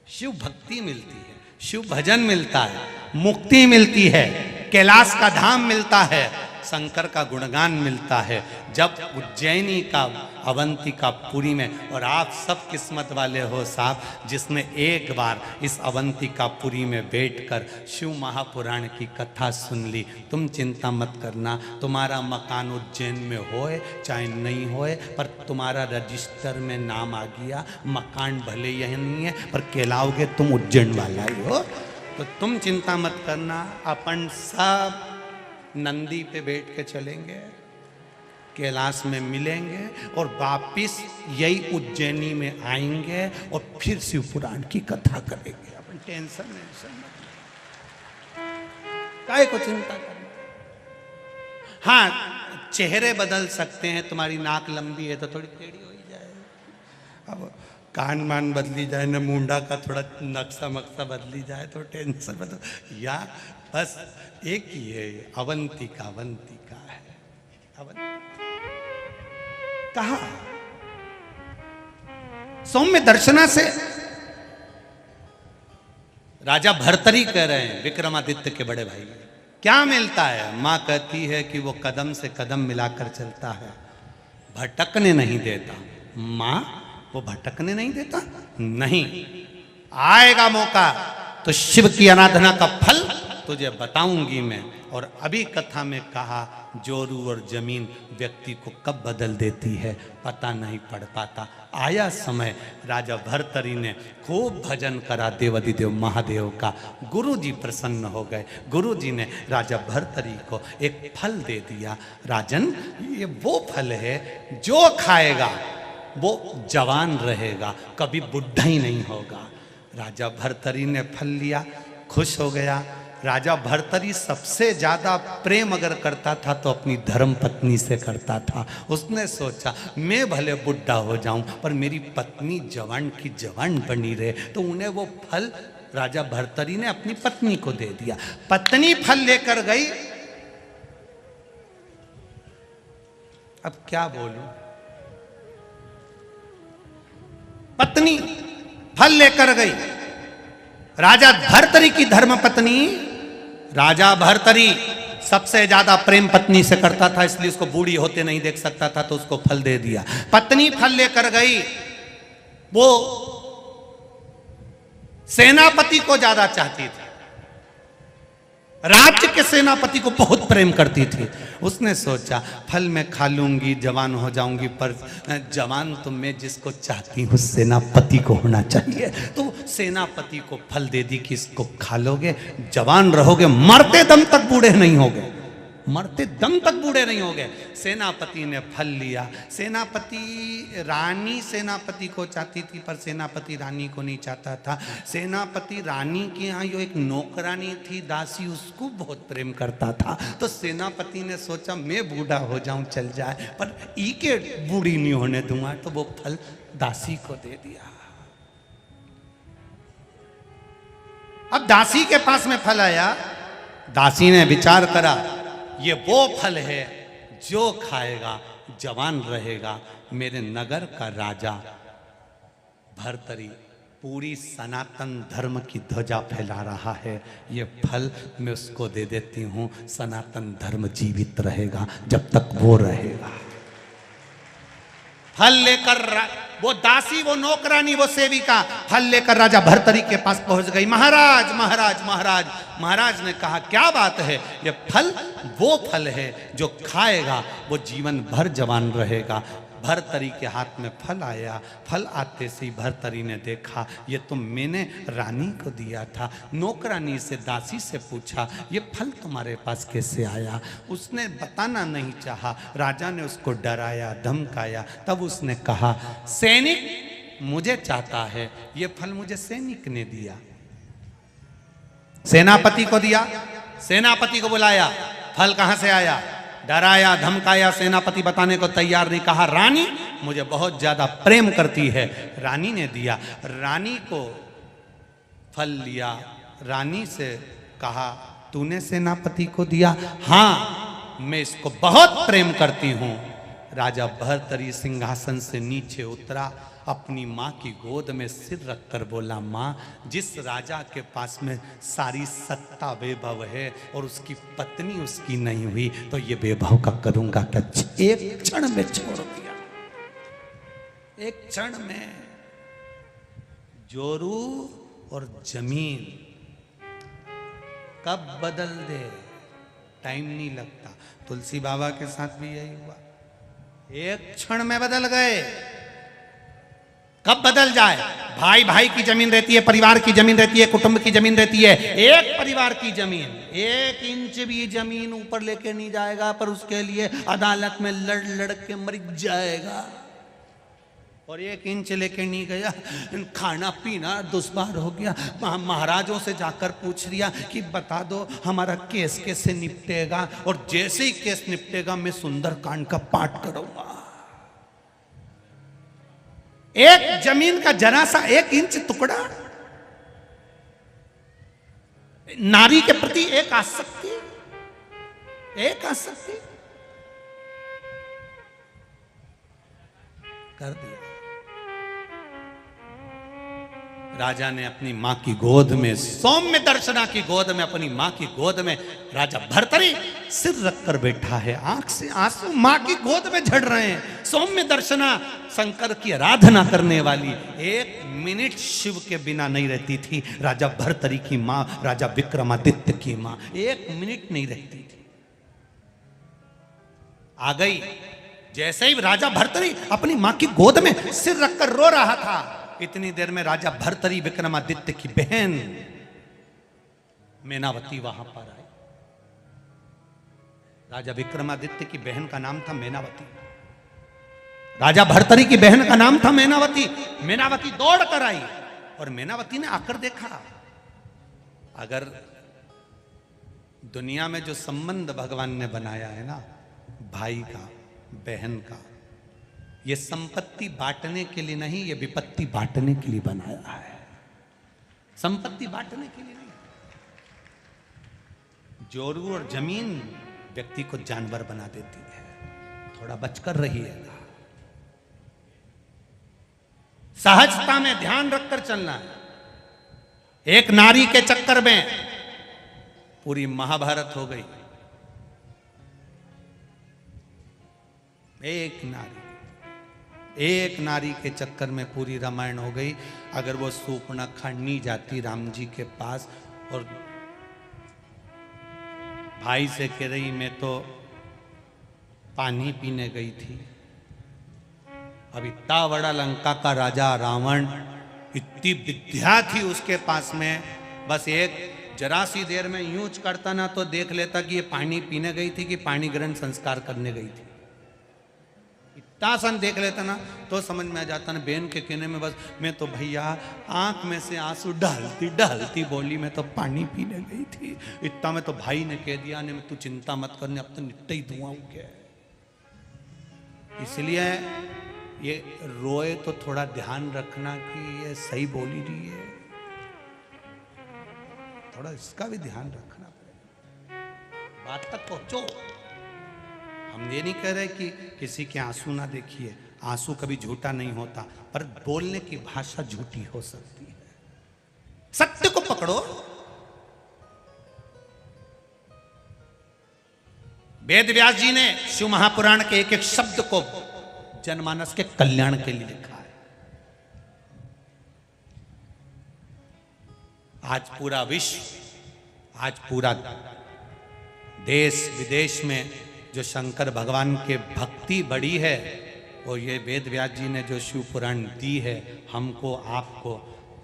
[SPEAKER 1] शिव भक्ति मिलती है, शिव भजन मिलता है, मुक्ति मिलती है, कैलाश का धाम मिलता है, शंकर का गुणगान मिलता है। जब उज्जैनी का अवंतिकापुरी में, और आप सब किस्मत वाले हो साहब जिसने एक बार इस अवंतिकापुरी में बैठकर शिव महापुराण की कथा सुन ली। तुम चिंता मत करना, तुम्हारा मकान उज्जैन में होए चाहे नहीं होए, पर तुम्हारा रजिस्टर में नाम आ गया। मकान भले यह नहीं है पर कहलाओगे तुम उज्जैन वाला ही हो। तो तुम चिंता मत करना, अपन सब नंदी पे बैठ के चलेंगे, कैलाश में मिलेंगे और वापिस यही उज्जैनी में आएंगे और फिर शिव पुराण की कथा करेंगे। अपन टेंशन मत, काहे को चिंता करना। हाँ, चेहरे बदल सकते हैं, तुम्हारी नाक लंबी है तो थोड़ी टेढ़ी हो ही जाए, अब कान मान बदली जाए ना, मुंडा का थोड़ा नक्शा मक्सा बदली जाए तो टेंशन बदल, या बस एक ही है, अवंतिका अवंतिका है। कहा सौम्य दर्शना से राजा भर्तरी कह रहे हैं विक्रमादित्य के बड़े भाई, क्या मिलता है? मां कहती है कि वो कदम से कदम मिलाकर चलता है, भटकने नहीं देता। मां, वो भटकने नहीं देता? नहीं, आएगा मौका तो शिव की आराधना का फल तुझे बताऊंगी मैं। और अभी कथा में कहा, जोरू और जमीन व्यक्ति को कब बदल देती है पता नहीं पड़ पाता। आया समय, राजा भर्तरी ने खूब भजन करा देवाधिदेव महादेव का, गुरुजी प्रसन्न हो गए। गुरुजी ने राजा भर्तरी को एक फल दे दिया, राजन ये वो फल है जो खाएगा वो जवान रहेगा, कभी बुढ़ा ही नहीं होगा। राजा भर्तरी ने फल लिया, खुश हो गया। राजा भर्तरी सबसे ज्यादा प्रेम अगर करता था तो अपनी धर्म पत्नी से करता था। उसने सोचा मैं भले बुढ़ा हो जाऊं पर मेरी पत्नी जवान की जवान बनी रहे, तो उन्हें वो फल राजा भर्तरी ने अपनी पत्नी को दे दिया। पत्नी फल लेकर गई। अब क्या बोलूं, पत्नी फल लेकर गई। राजा भर्तरी की धर्म पत्नी, राजा भर्तरी सबसे ज्यादा प्रेम पत्नी से करता था, इसलिए उसको बूढ़ी होते नहीं देख सकता था, तो उसको फल दे दिया। पत्नी फल लेकर गई, वो सेनापति को ज्यादा चाहती थी, राज्य के सेनापति को बहुत प्रेम करती थी। उसने सोचा फल मैं खा लूंगी, जवान हो जाऊंगी, पर जवान तो मैं जिसको चाहती हूँ सेनापति को होना चाहिए। तो सेनापति को फल दे दी कि इसको खा लोगे, जवान रहोगे, मरते दम तक बूढ़े नहीं होगे, मरते दम तक बूढ़े नहीं होगे। सेनापति ने फल लिया। सेनापति, रानी सेनापति को चाहती थी पर सेनापति रानी को नहीं चाहता था। सेनापति रानी के यहाँ जो एक नौकरानी थी दासी, उसको बहुत प्रेम करता था। तो सेनापति ने सोचा मैं बूढ़ा हो जाऊं चल जाए, पर ई के बूढ़ी नहीं होने दूंगा, तो वो फल दासी को दे दिया। अब दासी के पास में फल आया। दासी ने विचार करा ये वो फल है जो खाएगा जवान रहेगा। मेरे नगर का राजा भर्तरी पूरी सनातन धर्म की ध्वजा फैला रहा है, ये फल मैं उसको दे देती हूँ, सनातन धर्म जीवित रहेगा जब तक वो रहेगा। फल लेकर वो दासी, वो नौकरानी, वो सेविका फल लेकर राजा भर्तरी के पास पहुंच गई। महाराज महाराज महाराज। महाराज ने कहा क्या बात है, ये फल वो फल है जो खाएगा वो जीवन भर जवान रहेगा। भर्तरी के हाथ में फल आया। फल आते से ही भर्तरी ने देखा ये तो मैंने रानी को दिया था। नौकरानी से, दासी से पूछा ये फल तुम्हारे पास कैसे आया? उसने बताना नहीं चाहा। राजा ने उसको डराया, धमकाया। तब उसने कहा सैनिक मुझे चाहता है, ये फल मुझे सैनिक ने दिया। सेनापति को दिया। सेनापति को बुलाया, फल कहां से आया? डराया, धमकाया। सेनापति बताने को तैयार नहीं। कहा रानी मुझे बहुत ज्यादा प्रेम करती है, रानी ने दिया। रानी को फल लिया। रानी से कहा तूने सेनापति को दिया? हाँ, मैं इसको बहुत प्रेम करती हूं। राजा भर्तरी सिंहासन से नीचे उतरा, अपनी माँ की गोद में सिर रखकर बोला माँ, जिस राजा के पास में सारी सत्ता वैभव है और उसकी पत्नी उसकी नहीं हुई, तो ये वैभव का करूंगा क्या? एक क्षण में छोड़ दिया। एक क्षण में जोरू और जमीन कब बदल दे टाइम नहीं लगता। तुलसी बाबा के साथ भी यही हुआ, एक क्षण में बदल गए। कब बदल जाए? भाई भाई की जमीन रहती है, परिवार की जमीन रहती है, कुटुंब की जमीन रहती है। एक परिवार की जमीन 1 इंच भी जमीन ऊपर लेके नहीं जाएगा, पर उसके लिए अदालत में लड़ लड़ के मर जाएगा। और 1 इंच लेके नहीं गया, खाना पीना दुश्वार हो गया। महाराजों से जाकर पूछ लिया कि बता दो हमारा केस कैसे निपटेगा, और जैसे ही केस निपटेगा मैं सुंदरकांड का पाठ करूंगा। एक जमीन का जरा सा 1 इंच टुकड़ा, नारी के प्रति एक आसक्ति कर दिया। राजा ने अपनी मां की गोद में, सौम्य दर्शना की गोद में, अपनी मां की गोद में राजा भर्तरी सिर रखकर बैठा है। आंख से आंसू मां की गोद में झड़ रहे हैं। सौम्य दर्शना शंकर की आराधना करने वाली 1 मिनट शिव के बिना नहीं रहती थी। राजा भर्तरी की मां, राजा विक्रमादित्य की मां 1 मिनट नहीं रहती थी। आ गई। जैसे ही राजा भर्तरी अपनी मां की गोद में सिर रखकर रो रहा था, इतनी देर में राजा भर्तरी विक्रमादित्य की बहन मेनावती वहां पर आई। राजा विक्रमादित्य की बहन का नाम था मेनावती। राजा भर्तरी की बहन का नाम था मेनावती। मेनावती दौड़ कर आई और मेनावती ने आकर देखा, अगर दुनिया में जो संबंध भगवान ने बनाया है ना, भाई का, बहन का, ये संपत्ति बांटने के लिए नहीं, ये विपत्ति बांटने के लिए बनाया है। संपत्ति बांटने के लिए नहीं। जोरू और जमीन व्यक्ति को जानवर बना देती है। थोड़ा बचकर रहिएगा। सहजता में ध्यान रखकर चलना है। एक नारी के चक्कर में पूरी महाभारत हो गई। एक नारी के चक्कर में पूरी रामायण हो गई। अगर वो सूर्पणखा नहीं जाती राम जी के पास और भाई से कह रही मैं तो पानी पीने गई थी, अब इतना बड़ा लंका का राजा रावण, इतनी विद्या थी उसके पास में, बस एक जरा सी देर में यूं करता ना तो देख लेता कि ये पानी पीने गई थी कि पानी ग्रहण संस्कार करने गई थी। तासन देख लेता ना तो समझ में आ जाता ना। बहन के कहने में बस मैं तो भैया आंख में से आंसू डालती बोली मैं तो पानी पीने गई थी। इतना में तो भाई ने कह दिया ने तू चिंता मत करने, अब तो निपटे ही धुआं हो गया। इसलिए ये रोए तो थोड़ा ध्यान रखना कि ये सही बोली रही है, थोड़ा इसका भी ध्यान रखना पड़ेगा। बात तक पहुंचो। हम ये नहीं कह रहे कि किसी के आंसू ना देखिए, आंसू कभी झूठा नहीं होता, पर बोलने की भाषा झूठी हो सकती है। सत्य को पकड़ो। वेद व्यास जी ने शिव महापुराण के एक एक शब्द को जनमानस के कल्याण के लिए लिखा है। आज पूरा विश्व, आज पूरा देश विदेश में जो शंकर भगवान के भक्ति बड़ी है, और ये वेद व्यास जी ने जो शिव पुराण दी है हमको आपको,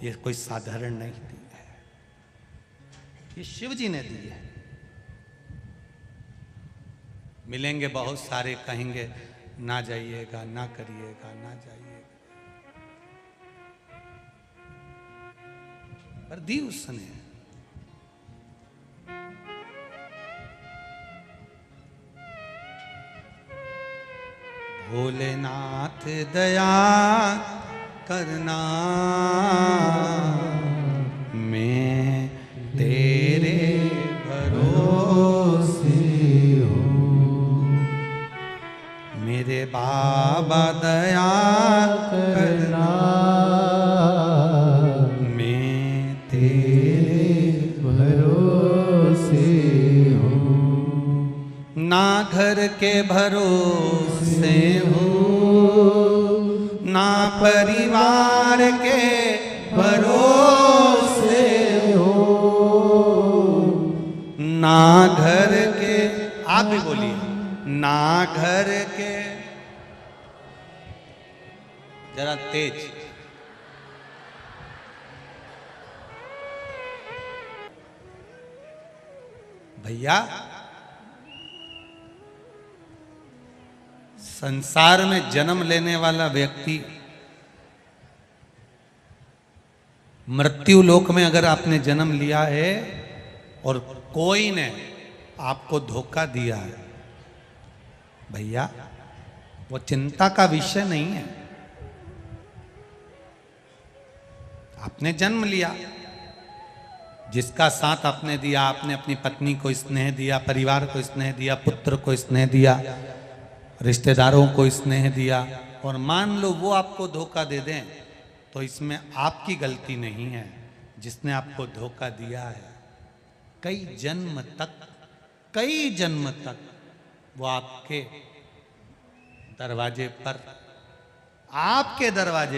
[SPEAKER 1] ये कोई साधारण नहीं दी है, ये शिव जी ने दी है। मिलेंगे बहुत सारे, कहेंगे ना जाइएगा, ना करिएगा, ना जाइएगा, पर दी उसने। भोलेनाथ दया करना, मैं तेरे भरोसे हूँ। मेरे बाबा दया करना, मैं तेरे भरोसे हूँ। ना घर के भरोसे हूँ, ना परिवार के भरोसे हो, ना घर के, आप भी बोलिए, ना घर के, जरा तेज, भैया संसार में जन्म लेने वाला व्यक्ति मृत्यु लोक में अगर आपने जन्म लिया है और कोई ने आपको धोखा दिया है, भैया वो चिंता का विषय नहीं है। आपने जन्म लिया, जिसका साथ आपने दिया, आपने अपनी पत्नी को स्नेह दिया, परिवार को स्नेह दिया, पुत्र को स्नेह दिया, रिश्तेदारों को स्नेह दिया, और मान लो वो आपको धोखा दे दें तो इसमें आपकी गलती नहीं है। जिसने आपको धोखा दिया है कई जन्म तक वो आपके दरवाजे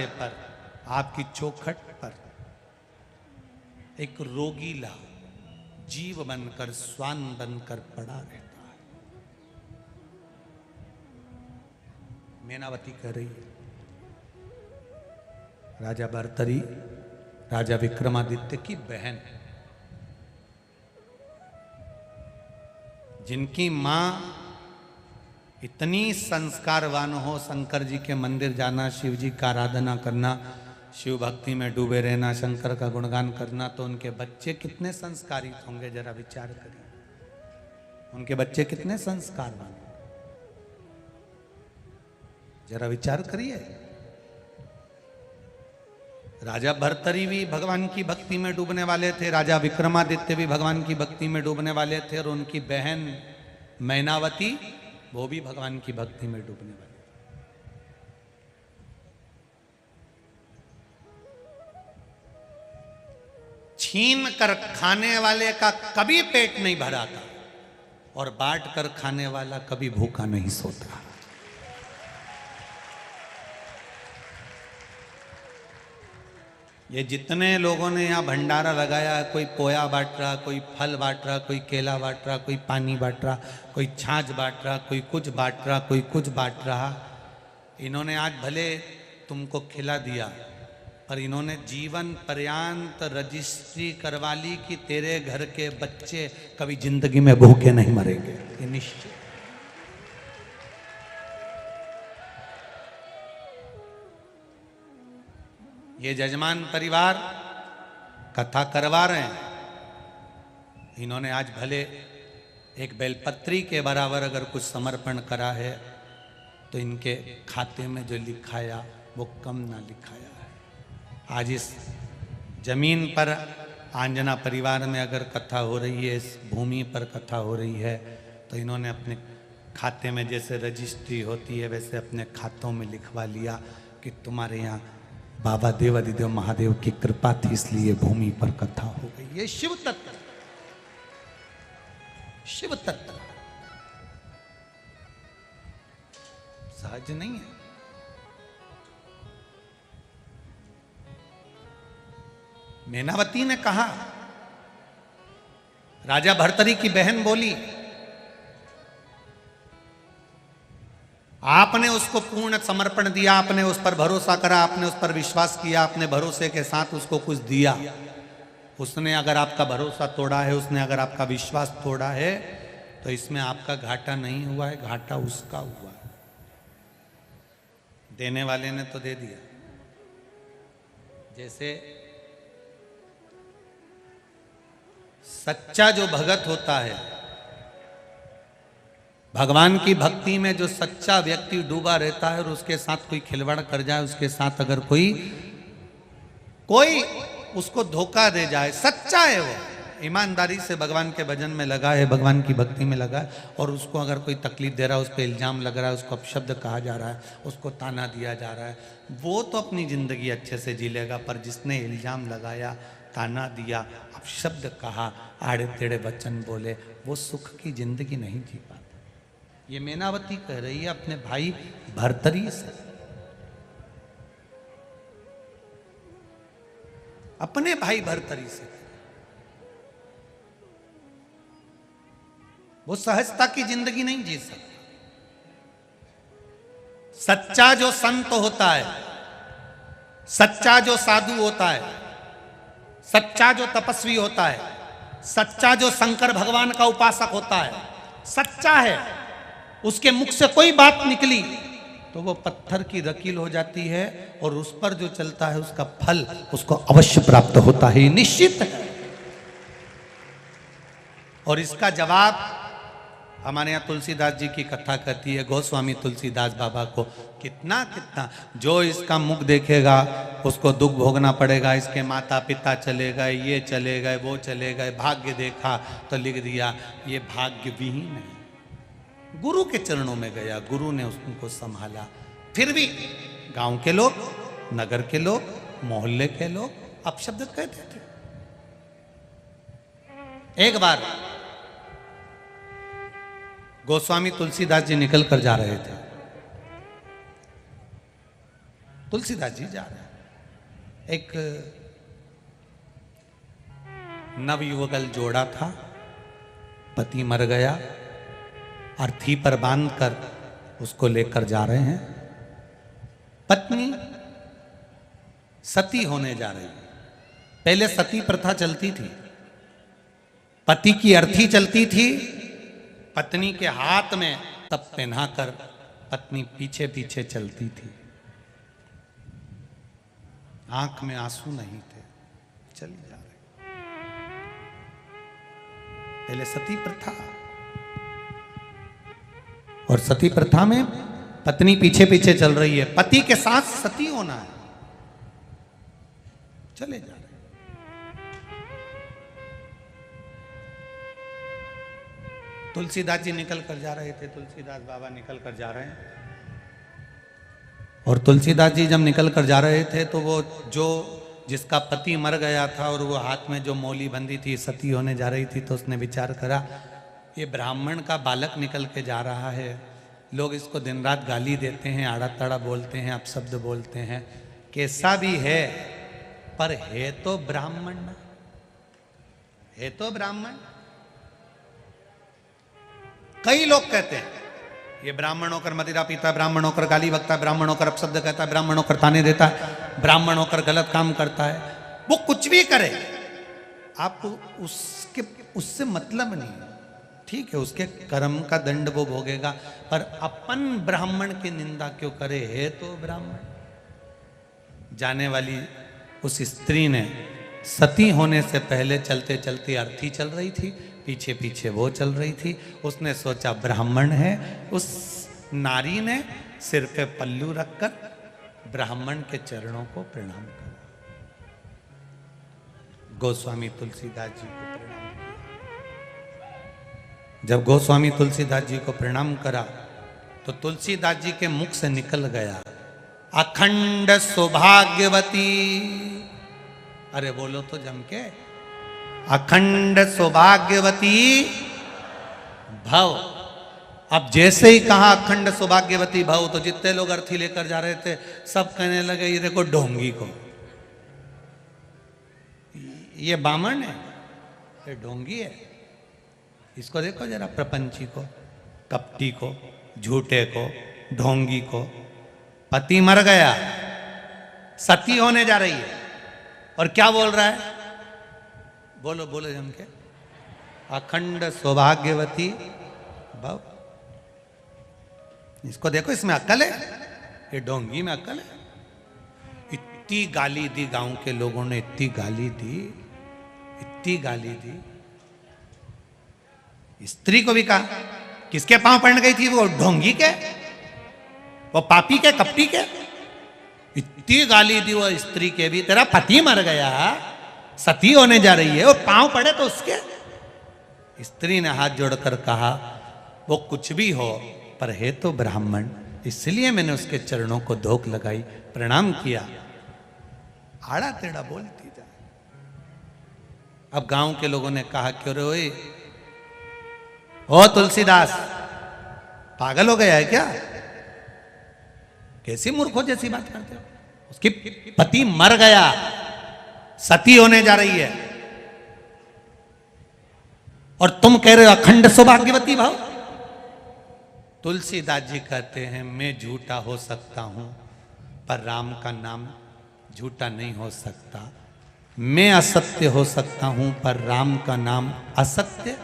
[SPEAKER 1] पर, आपकी चौखट पर एक रोगीला जीव बनकर, श्वान बनकर पड़ा रहता है। मेनावती कह रही है, राजा भर्तरी राजा विक्रमादित्य की बहन, जिनकी मां इतनी संस्कारवान हो, शंकर जी के मंदिर जाना, शिव जी का आराधना करना, शिव भक्ति में डूबे रहना, शंकर का गुणगान करना, तो उनके बच्चे कितने संस्कारित होंगे, जरा विचार करिए। उनके बच्चे कितने संस्कारवान, जरा विचार करिए। राजा भर्तरी भी भगवान की भक्ति में डूबने वाले थे, राजा विक्रमादित्य भी भगवान की भक्ति में डूबने वाले थे, और उनकी बहन मैनावती वो भी भगवान की भक्ति में डूबने वाली। छीन कर खाने वाले का कभी पेट नहीं भरा था, और बांट कर खाने वाला कभी भूखा नहीं सोता। ये जितने लोगों ने यहाँ भंडारा लगाया है, कोई पोया बांट रहा, कोई फल बांट रहा, कोई केला बांट रहा, कोई पानी बांट रहा, कोई छाछ बांट रहा, कोई कुछ बांट रहा, कोई कुछ बांट रहा, इन्होंने आज भले तुमको खिला दिया, पर इन्होंने जीवन पर्यंत रजिस्ट्री करवा ली कि तेरे घर के बच्चे कभी जिंदगी में भूखे नहीं मरेंगे, ये निश्चित। ये जजमान परिवार कथा करवा रहे हैं, इन्होंने आज भले एक बेलपत्री के बराबर अगर कुछ समर्पण करा है, तो इनके खाते में जो लिखाया वो कम ना लिखाया है। आज इस जमीन पर आंजना परिवार में अगर कथा हो रही है, इस भूमि पर कथा हो रही है, तो इन्होंने अपने खाते में जैसे रजिस्ट्री होती है वैसे अपने खातों में लिखवा लिया कि तुम्हारे यहाँ बाबा देवादिदेव महादेव की कृपा थी, इसलिए भूमि पर कथा हो गई। ये शिव तत्व, शिव तत्व सहज नहीं है। मेनावती ने कहा, राजा भर्तरी की बहन बोली, आपने उसको पूर्ण समर्पण दिया, आपने उस पर भरोसा करा, आपने उस पर विश्वास किया, आपने भरोसे के साथ उसको कुछ दिया। उसने अगर आपका भरोसा तोड़ा है, उसने अगर आपका विश्वास तोड़ा है, तो इसमें आपका घाटा नहीं हुआ है, घाटा उसका हुआ है। देने वाले ने तो दे दिया। जैसे सच्चा जो भगत होता है, भगवान की भक्ति में जो सच्चा व्यक्ति डूबा रहता है और उसके साथ कोई खिलवाड़ कर जाए, उसके साथ अगर कोई उसको धोखा दे जाए, सच्चा है वो, ईमानदारी से भगवान के भजन में लगा है, भगवान की भक्ति में लगा है, और उसको अगर कोई तकलीफ दे रहा है, उस पर इल्जाम लग रहा है, उसको अपशब्द कहा जा रहा है, उसको ताना दिया जा रहा है, वो तो अपनी जिंदगी अच्छे से जी लेगा। पर जिसने इल्जाम लगाया, ताना दिया, अपशब्द कहा, आड़े टेढ़े वचन बोले, वो सुख की जिंदगी नहीं जी पाता। ये मेनावती कह रही है अपने भाई भर्तरी से, अपने भाई भर्तरी से। वो सहजता की जिंदगी नहीं जी सकता। सच्चा जो संत होता है, सच्चा जो साधु होता है, सच्चा जो तपस्वी होता है, सच्चा जो शंकर भगवान का उपासक होता है, सच्चा है, उसके मुख से कोई बात निकली तो वो पत्थर की रकील हो जाती है और उस पर जो चलता है उसका फल उसको अवश्य प्राप्त होता है, निश्चित है। और इसका जवाब हमारे यहाँ तुलसीदास जी की कथा कहती है, गोस्वामी तुलसीदास बाबा को कितना कितना जो इसका मुख देखेगा उसको दुख भोगना पड़ेगा, इसके माता पिता चले गए, ये चले गए, वो चले गए, भाग्य देखा तो लिख दिया ये भाग्य विहीन है। गुरु के चरणों में गया, गुरु ने उसको संभाला। फिर भी गांव के लोग, नगर के लोग, मोहल्ले के लोग अपशब्द कहते थे। एक बार गोस्वामी तुलसीदास जी निकल कर जा रहे थे, तुलसीदास जी जा रहे हैं, एक नवयुवकल जोड़ा था, पति मर गया, अर्थी पर बांधकर उसको लेकर जा रहे हैं। पत्नी सती होने जा रही है। पहले सती प्रथा चलती थी, पति की अर्थी चलती थी, पत्नी के हाथ में तब पहनाकर पत्नी पीछे पीछे चलती थी, आंख में आंसू नहीं थे, चली जा रही। पहले सती प्रथा, और सती प्रथा में पत्नी पीछे पीछे चल रही है, पति के साथ सती होना है, चले जा रहे। तुलसीदास जी निकल कर जा रहे थे, तुलसीदास बाबा निकल कर जा रहे हैं। और तुलसीदास जी जब निकल कर जा रहे थे तो वो जो जिसका पति मर गया था और वो हाथ में जो मौली बंधी थी, सती होने जा रही थी, तो उसने विचार करा ये ब्राह्मण का बालक निकल के जा रहा है, लोग इसको दिन रात गाली देते हैं, आड़ा ताड़ा बोलते हैं, अपशब्द बोलते हैं, कैसा भी है पर है तो ब्राह्मण ना, है तो ब्राह्मण। कई लोग कहते हैं ये ब्राह्मण होकर मदिरा पीता है, ब्राह्मण होकर गाली बकता है, ब्राह्मण होकर अपशब्द कहता है, ब्राह्मण होकर ताने देता है, ब्राह्मण होकर गलत काम करता है। वो कुछ भी करे, आपको उससे मतलब नहीं है, ठीक है, उसके कर्म का दंड वो भोगेगा, पर अपन ब्राह्मण की निंदा क्यों करे, है तो ब्राह्मण। जाने वाली उस स्त्री ने सती होने से पहले चलते चलते अर्थी चल रही थी, पीछे पीछे वो चल रही थी, उसने सोचा ब्राह्मण है, उस नारी ने सिर पे पल्लू रखकर ब्राह्मण के चरणों को प्रणाम करा। गोस्वामी तुलसीदास जी को प्रणाम किया। जब गोस्वामी तुलसीदास जी को प्रणाम करा तो तुलसीदास जी के मुख से निकल गया अखंड सौभाग्यवती। अरे बोलो तो जम के, अखंड सौभाग्यवती भव। अब जैसे ही कहा अखंड सौभाग्यवती भव तो जितने लोग अर्थी लेकर जा रहे थे सब कहने लगे ये देखो ढोंगी को, ये बामण है, ये ढोंगी है, इसको देखो जरा, प्रपंची को, कपटी को, झूठे को, ढोंगी को। पति मर गया, सती होने जा रही है और क्या बोल रहा है, बोलो बोलो जम के, अखंड सौभाग्यवती भव। इसको देखो, इसमें अक्ल है, ये ढोंगी में अक्ल है। इतनी गाली दी गांव के लोगों ने, इतनी गाली दी, इतनी गाली दी। स्त्री को भी कहा, किसके पांव पड़ गई थी वो, ढोंगी के, वो पापी के, कपटी के। इतनी गाली दी वो स्त्री के भी, तेरा पति मर गया, सती होने जा रही है, वो पांव पड़े तो उसके। स्त्री ने हाथ जोड़कर कहा वो कुछ भी हो पर है तो ब्राह्मण, इसलिए मैंने उसके चरणों को धोख लगाई, प्रणाम किया। आड़ा टेढ़ा बोलती जा। अब गांव के लोगों ने कहा क्यों रे ओ तुलसीदास, पागल हो गया है क्या, कैसी मूर्खों जैसी बात करते हो। उसकी पति मर गया, सती होने जा रही है और तुम कह रहे हो अखंड सौभाग्यवती भाव। तुलसीदास जी कहते हैं मैं झूठा हो सकता हूं पर राम का नाम झूठा नहीं हो सकता। मैं असत्य हो सकता हूं पर राम का नाम असत्य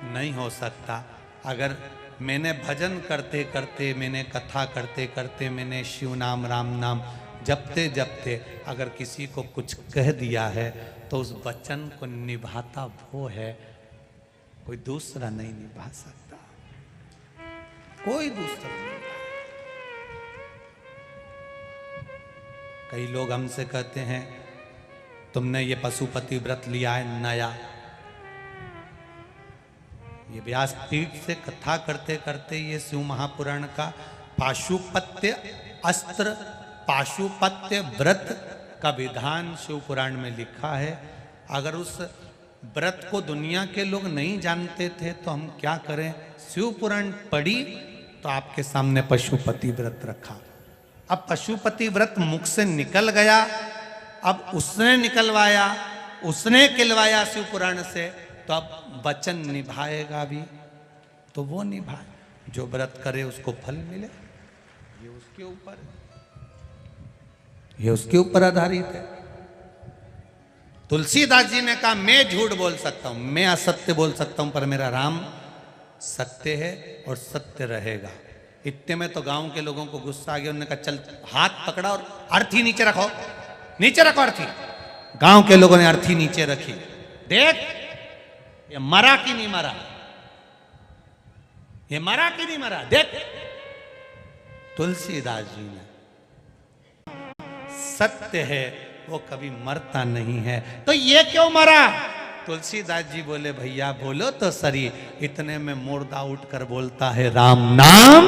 [SPEAKER 1] नहीं हो सकता। अगर मैंने भजन करते करते, मैंने कथा करते करते, मैंने शिव नाम राम नाम जपते जपते अगर किसी को कुछ कह दिया है तो उस वचन को निभाता वो है, कोई दूसरा नहीं निभा सकता, कोई दूसरा नहीं। कई लोग हमसे कहते हैं तुमने ये पशुपति व्रत लिया है नया। ये व्यासपीठ से कथा करते करते ये शिव महापुराण का पाशुपत्य अस्त्र, पाशुपत्य व्रत का विधान शिव पुराण में लिखा है। अगर उस व्रत को दुनिया के लोग नहीं जानते थे तो हम क्या करें। शिव पुराण पढ़ी तो आपके सामने पशुपति व्रत रखा। अब पशुपति व्रत मुख से निकल गया, अब उसने निकलवाया, उसने खिलवाया शिव पुराण से, तो अब वचन निभाएगा भी तो वो निभाए। जो व्रत करे उसको फल मिले, ये उसके ऊपर, ये उसके ऊपर आधारित है। तुलसीदास जी ने कहा मैं झूठ बोल सकता हूं, मैं असत्य बोल सकता हूं, पर मेरा राम सत्य है और सत्य रहेगा। इतने में तो गांव के लोगों को गुस्सा आ गया। उन्होंने कहा चल हाथ पकड़ा और अर्थी नीचे रखो, नीचे रखो अर्थी। गांव के लोगों ने अर्थी नीचे रखी। देख ये मरा कि नहीं मरा, ये मरा कि नहीं मरा, देख। तुलसीदास जी ने, सत्य है वो कभी मरता नहीं है, तो ये क्यों मरा। तुलसीदास जी बोले भैया बोलो तो सरी। इतने में मुर्दा उठकर बोलता है राम नाम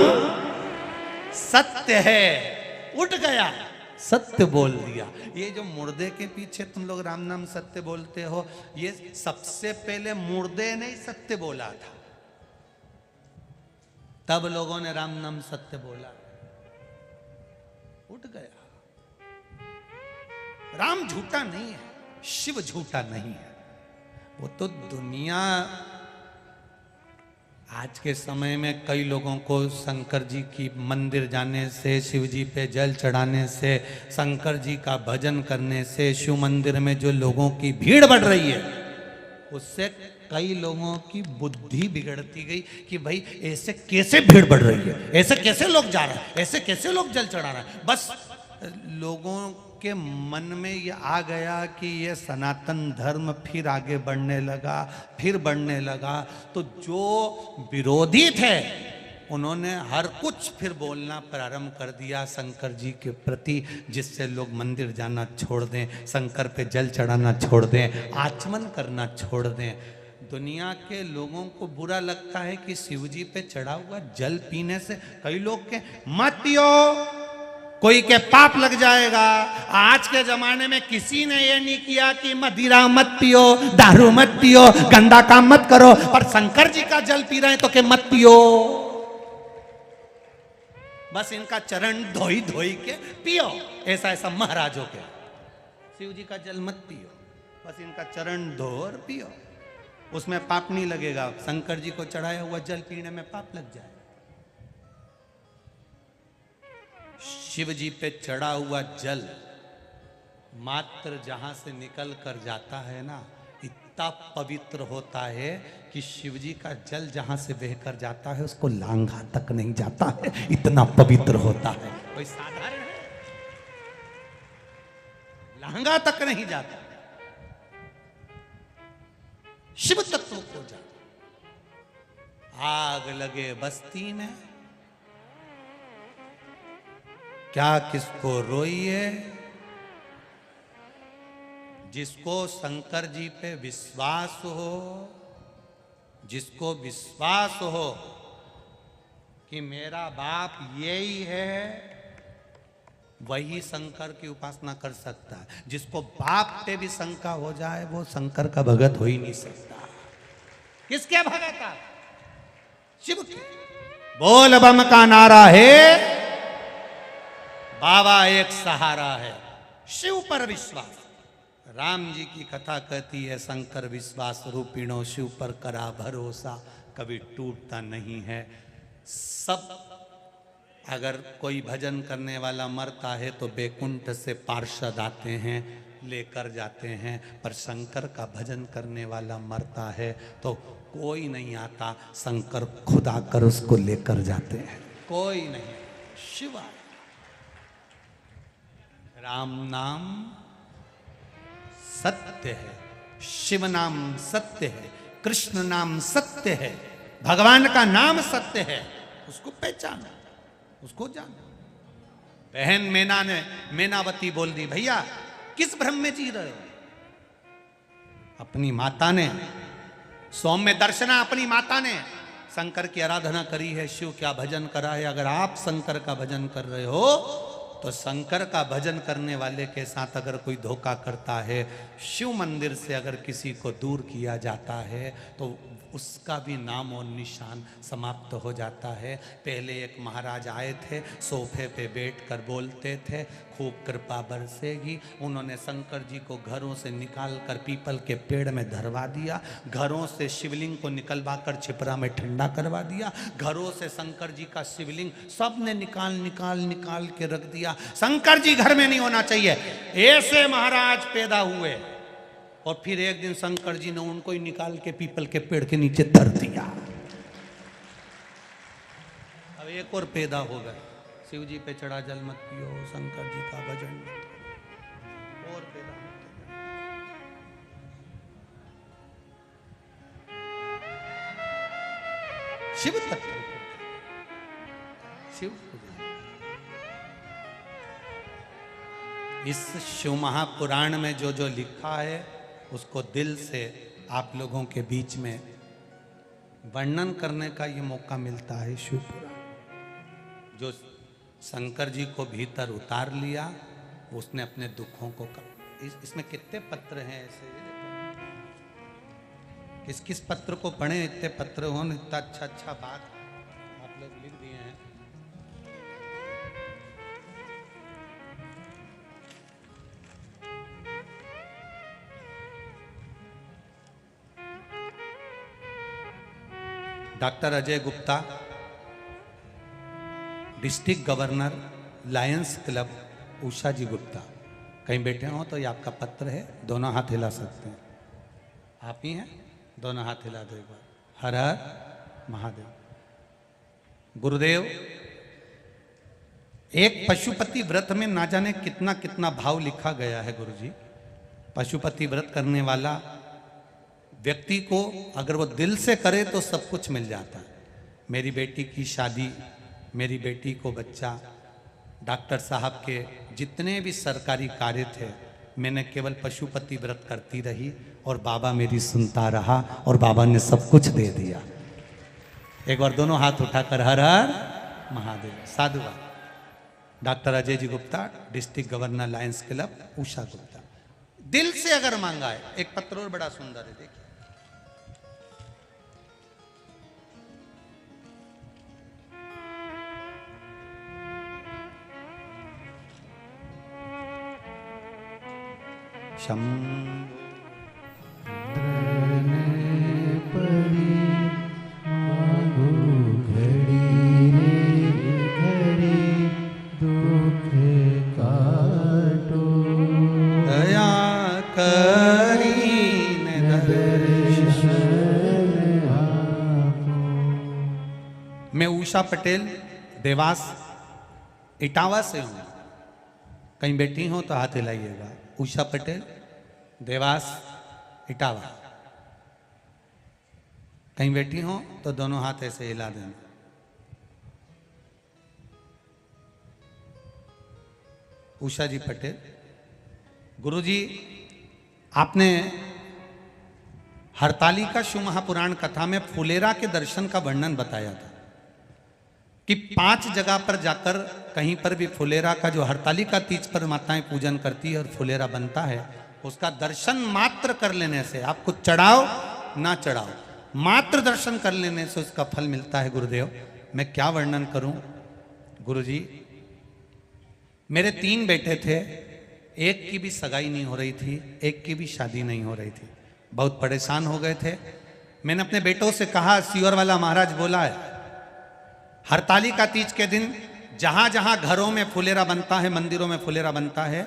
[SPEAKER 1] सत्य है। उठ गया, सत्य बोल दिया। ये जो मुर्दे के पीछे तुम लोग राम नाम सत्य बोलते हो, ये सबसे पहले मुर्दे ने सत्य बोला था, तब लोगों ने राम नाम सत्य बोला। उठ गया। राम झूठा नहीं है, शिव झूठा नहीं है। वो तो दुनिया आज के समय में कई लोगों को शंकर जी की मंदिर जाने से, शिव जी पे जल चढ़ाने से, शंकर जी का भजन करने से, शिव मंदिर में जो लोगों की भीड़ बढ़ रही है उससे कई लोगों की बुद्धि बिगड़ती गई कि भाई ऐसे कैसे भीड़ बढ़ रही है, ऐसे कैसे लोग जा रहे हैं, ऐसे कैसे लोग जल चढ़ा रहे हैं। बस लोगों के मन में ये आ गया कि ये सनातन धर्म फिर आगे बढ़ने लगा, फिर बढ़ने लगा। तो जो विरोधी थे उन्होंने हर कुछ फिर बोलना प्रारंभ कर दिया शंकर जी के प्रति, जिससे लोग मंदिर जाना छोड़ दें, शंकर पे जल चढ़ाना छोड़ दें, आचमन करना छोड़ दें। दुनिया के लोगों को बुरा लगता है कि शिव जी पे चढ़ा हुआ जल पीने से कई लोग के मत पियो, कोई के पाप लग जाएगा। आज के जमाने में किसी ने ये नहीं किया कि मदिरा मत पियो, दारू मत पियो, गंदा काम मत करो, पर शंकर जी का जल पी रहे हैं तो के मत पियो। बस इनका चरण धोई धोई के पियो, ऐसा ऐसा महाराजों के। शिव जी का जल मत पियो, बस इनका चरण धो और पियो, उसमें पाप नहीं लगेगा। शंकर जी को चढ़ाया हुआ जल पीने में पाप लग जाए। शिव जी पे चढ़ा हुआ जल मात्र जहां से निकल कर जाता है ना, इतना पवित्र होता है कि शिव जी का जल जहां से बहकर जाता है उसको लांघा तक नहीं जाता है, इतना पवित्र होता है। कोई साधारण है, लांघा तक नहीं जाता, शिव तत्व को जाता। आग लगे बस्ती में, क्या किसको रोइए, जिसको शंकर जी पे विश्वास हो, जिसको विश्वास हो कि मेरा बाप यही है, वही शंकर की उपासना कर सकता है। जिसको बाप पे भी शंका हो जाए वो शंकर का भगत हो ही नहीं सकता। किसके भगत है? शिव के। बोल बम का नारा है, बाबा एक सहारा है, शिव पर विश्वास। राम जी की कथा कहती है शंकर विश्वास रूपिणो शिव पर करा भरोसा, कभी टूटता नहीं है। सब अगर कोई भजन करने वाला मरता है तो बैकुंठ से पार्षद आते हैं, लेकर जाते हैं, पर शंकर का भजन करने वाला मरता है तो कोई नहीं आता, शंकर खुद आकर उसको लेकर जाते हैं, कोई नहीं। शिवाय। राम नाम सत्य है, शिव नाम सत्य है, कृष्ण नाम सत्य है, भगवान का नाम सत्य है। उसको पहचानो, उसको जानो। बहन मैनावती बोल दी, भैया किस भ्रम में जी रहे हो? अपनी माता ने, सौम्य दर्शना अपनी माता ने शंकर की आराधना करी है, शिव क्या भजन करा है। अगर आप शंकर का भजन कर रहे हो तो शंकर का भजन करने वाले के साथ अगर कोई धोखा करता है, शिव मंदिर से अगर किसी को दूर किया जाता है तो उसका भी नाम और निशान समाप्त हो जाता है। पहले एक महाराज आए थे, सोफे पे बैठकर बोलते थे, खूब कृपा बरसेगी। उन्होंने शंकर जी को घरों से निकाल कर पीपल के पेड़ में धरवा दिया, घरों से शिवलिंग को निकलवा कर छिपरा में ठंडा करवा दिया, घरों से शंकर जी का शिवलिंग सब ने निकाल के रख दिया। शंकर जी घर में नहीं होना चाहिए, ऐसे महाराज पैदा हुए। और फिर एक दिन शंकर जी ने उनको ही निकाल के पीपल के पेड़ के नीचे धर दिया। अब एक और पैदा हो गए, शिव जी पे चढ़ा जल मत पियो, शंकर जी का भजन मत करो, और पैदा होते गए। शिव तत्व, शिव इस शिव महापुराण में जो जो लिखा है उसको दिल से आप लोगों के बीच में वर्णन करने का ये मौका मिलता है। शिव पुराण जो शंकर जी को भीतर उतार लिया, उसने अपने दुखों को इसमें कितने पत्र हैं ऐसे, किस किस पत्र को पढ़े, इतने पत्र हो, इतना अच्छा बात आप लोग लिख दिए हैं। Doctor Ajay Gupta, district governor, Lions Club, Usha ji Gupta, कहीं बैठे हो तो ये आपका पत्र है, दोनों हाथ हिला सकते हैं। आप ही हैं, दोनों हाथ हिला दो एक बार। हर हर महादेव। गुरुदेव, एक पशुपति व्रत में ना जाने कितना कितना भाव लिखा गया है गुरुजी। पशुपति व्रत करने वाला व्यक्ति को अगर वो दिल से करे तो सब कुछ मिल जाता है। मेरी बेटी की शादी, मेरी बेटी को बच्चा, डॉक्टर साहब के जितने भी सरकारी कार्य थे, मैंने केवल पशुपति व्रत करती रही और बाबा मेरी सुनता रहा और बाबा ने सब कुछ दे दिया। एक बार दोनों हाथ उठाकर हर हर महादेव। साधुवाद। Doctor Ajay ji Gupta, district governor, Lions Club, Usha Gupta. दिल से अगर मांगा है। एक पत्र और बड़ा सुंदर है, देखिए। मैं उषा पटेल, देवास इटावा से हूं। कहीं बैठी हो तो हाथ हिलाइएगा। उषा पटेल, देवास इटावा। कहीं बैठी हो तो दोनों हाथ ऐसे हिला देना। उषा जी पटेल। गुरुजी, आपने हरतालिका शिव महापुराण कथा में फुलेरा के दर्शन का वर्णन बताया था कि 5 जगह पर जाकर कहीं पर भी फुलेरा का, जो हरतालिका तीज पर माताएं पूजन करती है और फुलेरा बनता है, उसका दर्शन मात्र कर लेने से, आपको चढ़ाओ ना चढ़ाओ, मात्र दर्शन कर लेने से उसका फल मिलता है। गुरुदेव, मैं क्या वर्णन करूं। गुरुजी, मेरे 3 बेटे थे, एक की भी सगाई नहीं हो रही थी, एक की भी शादी नहीं हो रही थी। बहुत परेशान हो गए थे। मैंने अपने बेटों से कहा, सीवर वाला महाराज बोला है हरतालिका तीज के दिन जहां जहां घरों में फुलेरा बनता है, मंदिरों में फुलेरा बनता है,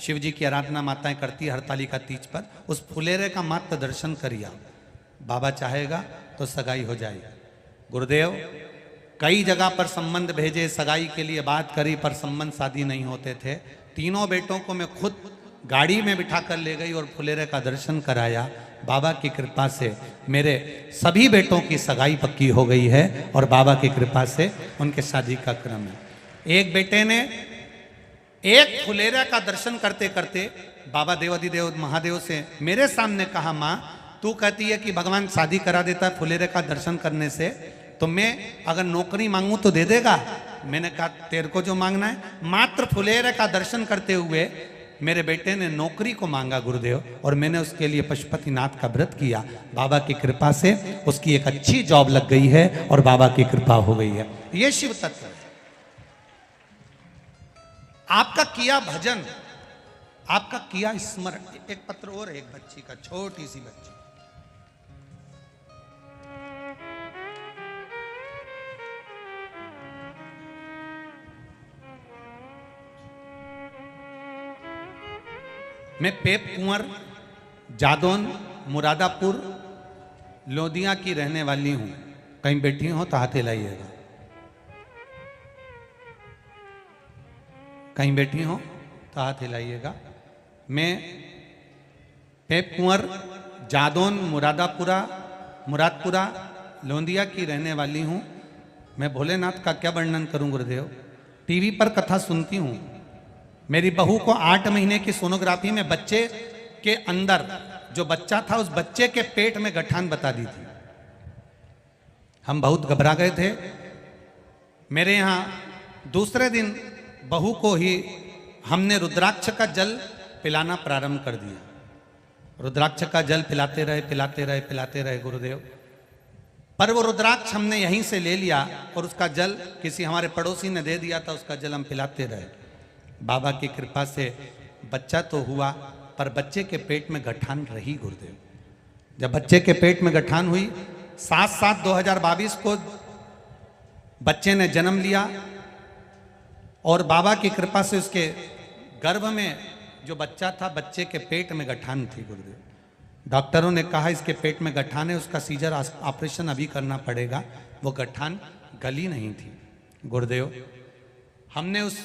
[SPEAKER 1] शिव जी की आराधना माताएं करती है हरतालिका तीज पर, उस फुलेरे का मात्र दर्शन करिए। बाबा चाहेगा तो सगाई हो जाएगी। गुरुदेव कई जगह पर संबंध भेजे, सगाई के लिए बात करी, पर संबंध शादी नहीं होते थे। तीनों बेटों को मैं खुद गाड़ी में बिठा कर ले गई और फुलेरे का दर्शन कराया। बाबा की कृपा से मेरे सभी बेटों की सगाई पक्की हो गई है और बाबा की कृपा से उनके शादी का क्रम है। एक बेटे ने एक फुलेरा का दर्शन करते करते बाबा देवाधिदेव महादेव से मेरे सामने कहा, माँ तू कहती है कि भगवान शादी करा देता है फुलेरे का दर्शन करने से, तो मैं अगर नौकरी मांगूं तो दे देगा? मैंने कहा तेरे को जो मांगना है। मात्र फुलेरे का दर्शन करते हुए मेरे बेटे ने नौकरी को मांगा गुरुदेव, और मैंने उसके लिए पशुपतिनाथ का व्रत किया। बाबा की कृपा से उसकी एक अच्छी जॉब लग गई है और बाबा की कृपा हो गई है। ये शिव तत्व है। आपका किया भजन, आपका किया स्मरण। एक पत्र और है, एक बच्ची का, छोटी सी बच्ची। मैं पेप कुंवर जादौन मुरादापुर लोदिया की रहने वाली हूं। कहीं बैठी हो तो हाथ हिलाइएगा। कहीं बैठी हो तो हाथ हिलाइएगा। मैं पेप कुंवर जादौन मुरादपुरा लोंदिया की रहने वाली हूं। मैं भोलेनाथ का क्या वर्णन करूं गुरुदेव। टीवी पर कथा सुनती हूं। मेरी बहू को 8 महीने की सोनोग्राफी में बच्चे के अंदर जो बच्चा था उस बच्चे के पेट में गठान बता दी थी। हम बहुत घबरा गए थे। मेरे यहाँ दूसरे दिन बहू को ही हमने रुद्राक्ष का जल पिलाना प्रारंभ कर दिया। रुद्राक्ष का जल पिलाते रहे गुरुदेव। पर वो रुद्राक्ष हमने यहीं से ले लिया और उसका जल किसी हमारे पड़ोसी ने दे दिया था, उसका जल हम पिलाते रहे। बाबा की कृपा से बच्चा तो हुआ, पर बच्चे के पेट में गठान रही गुरुदेव। जब बच्चे के पेट में गठान हुई, 7/7/2022 को बच्चे ने जन्म लिया और बाबा की कृपा से उसके गर्भ में जो बच्चा था, बच्चे के पेट में गठान थी गुरुदेव। डॉक्टरों ने कहा इसके पेट में गठान है, उसका सीजर ऑपरेशन अभी करना पड़ेगा। वो गठान गली नहीं थी गुरुदेव। हमने उस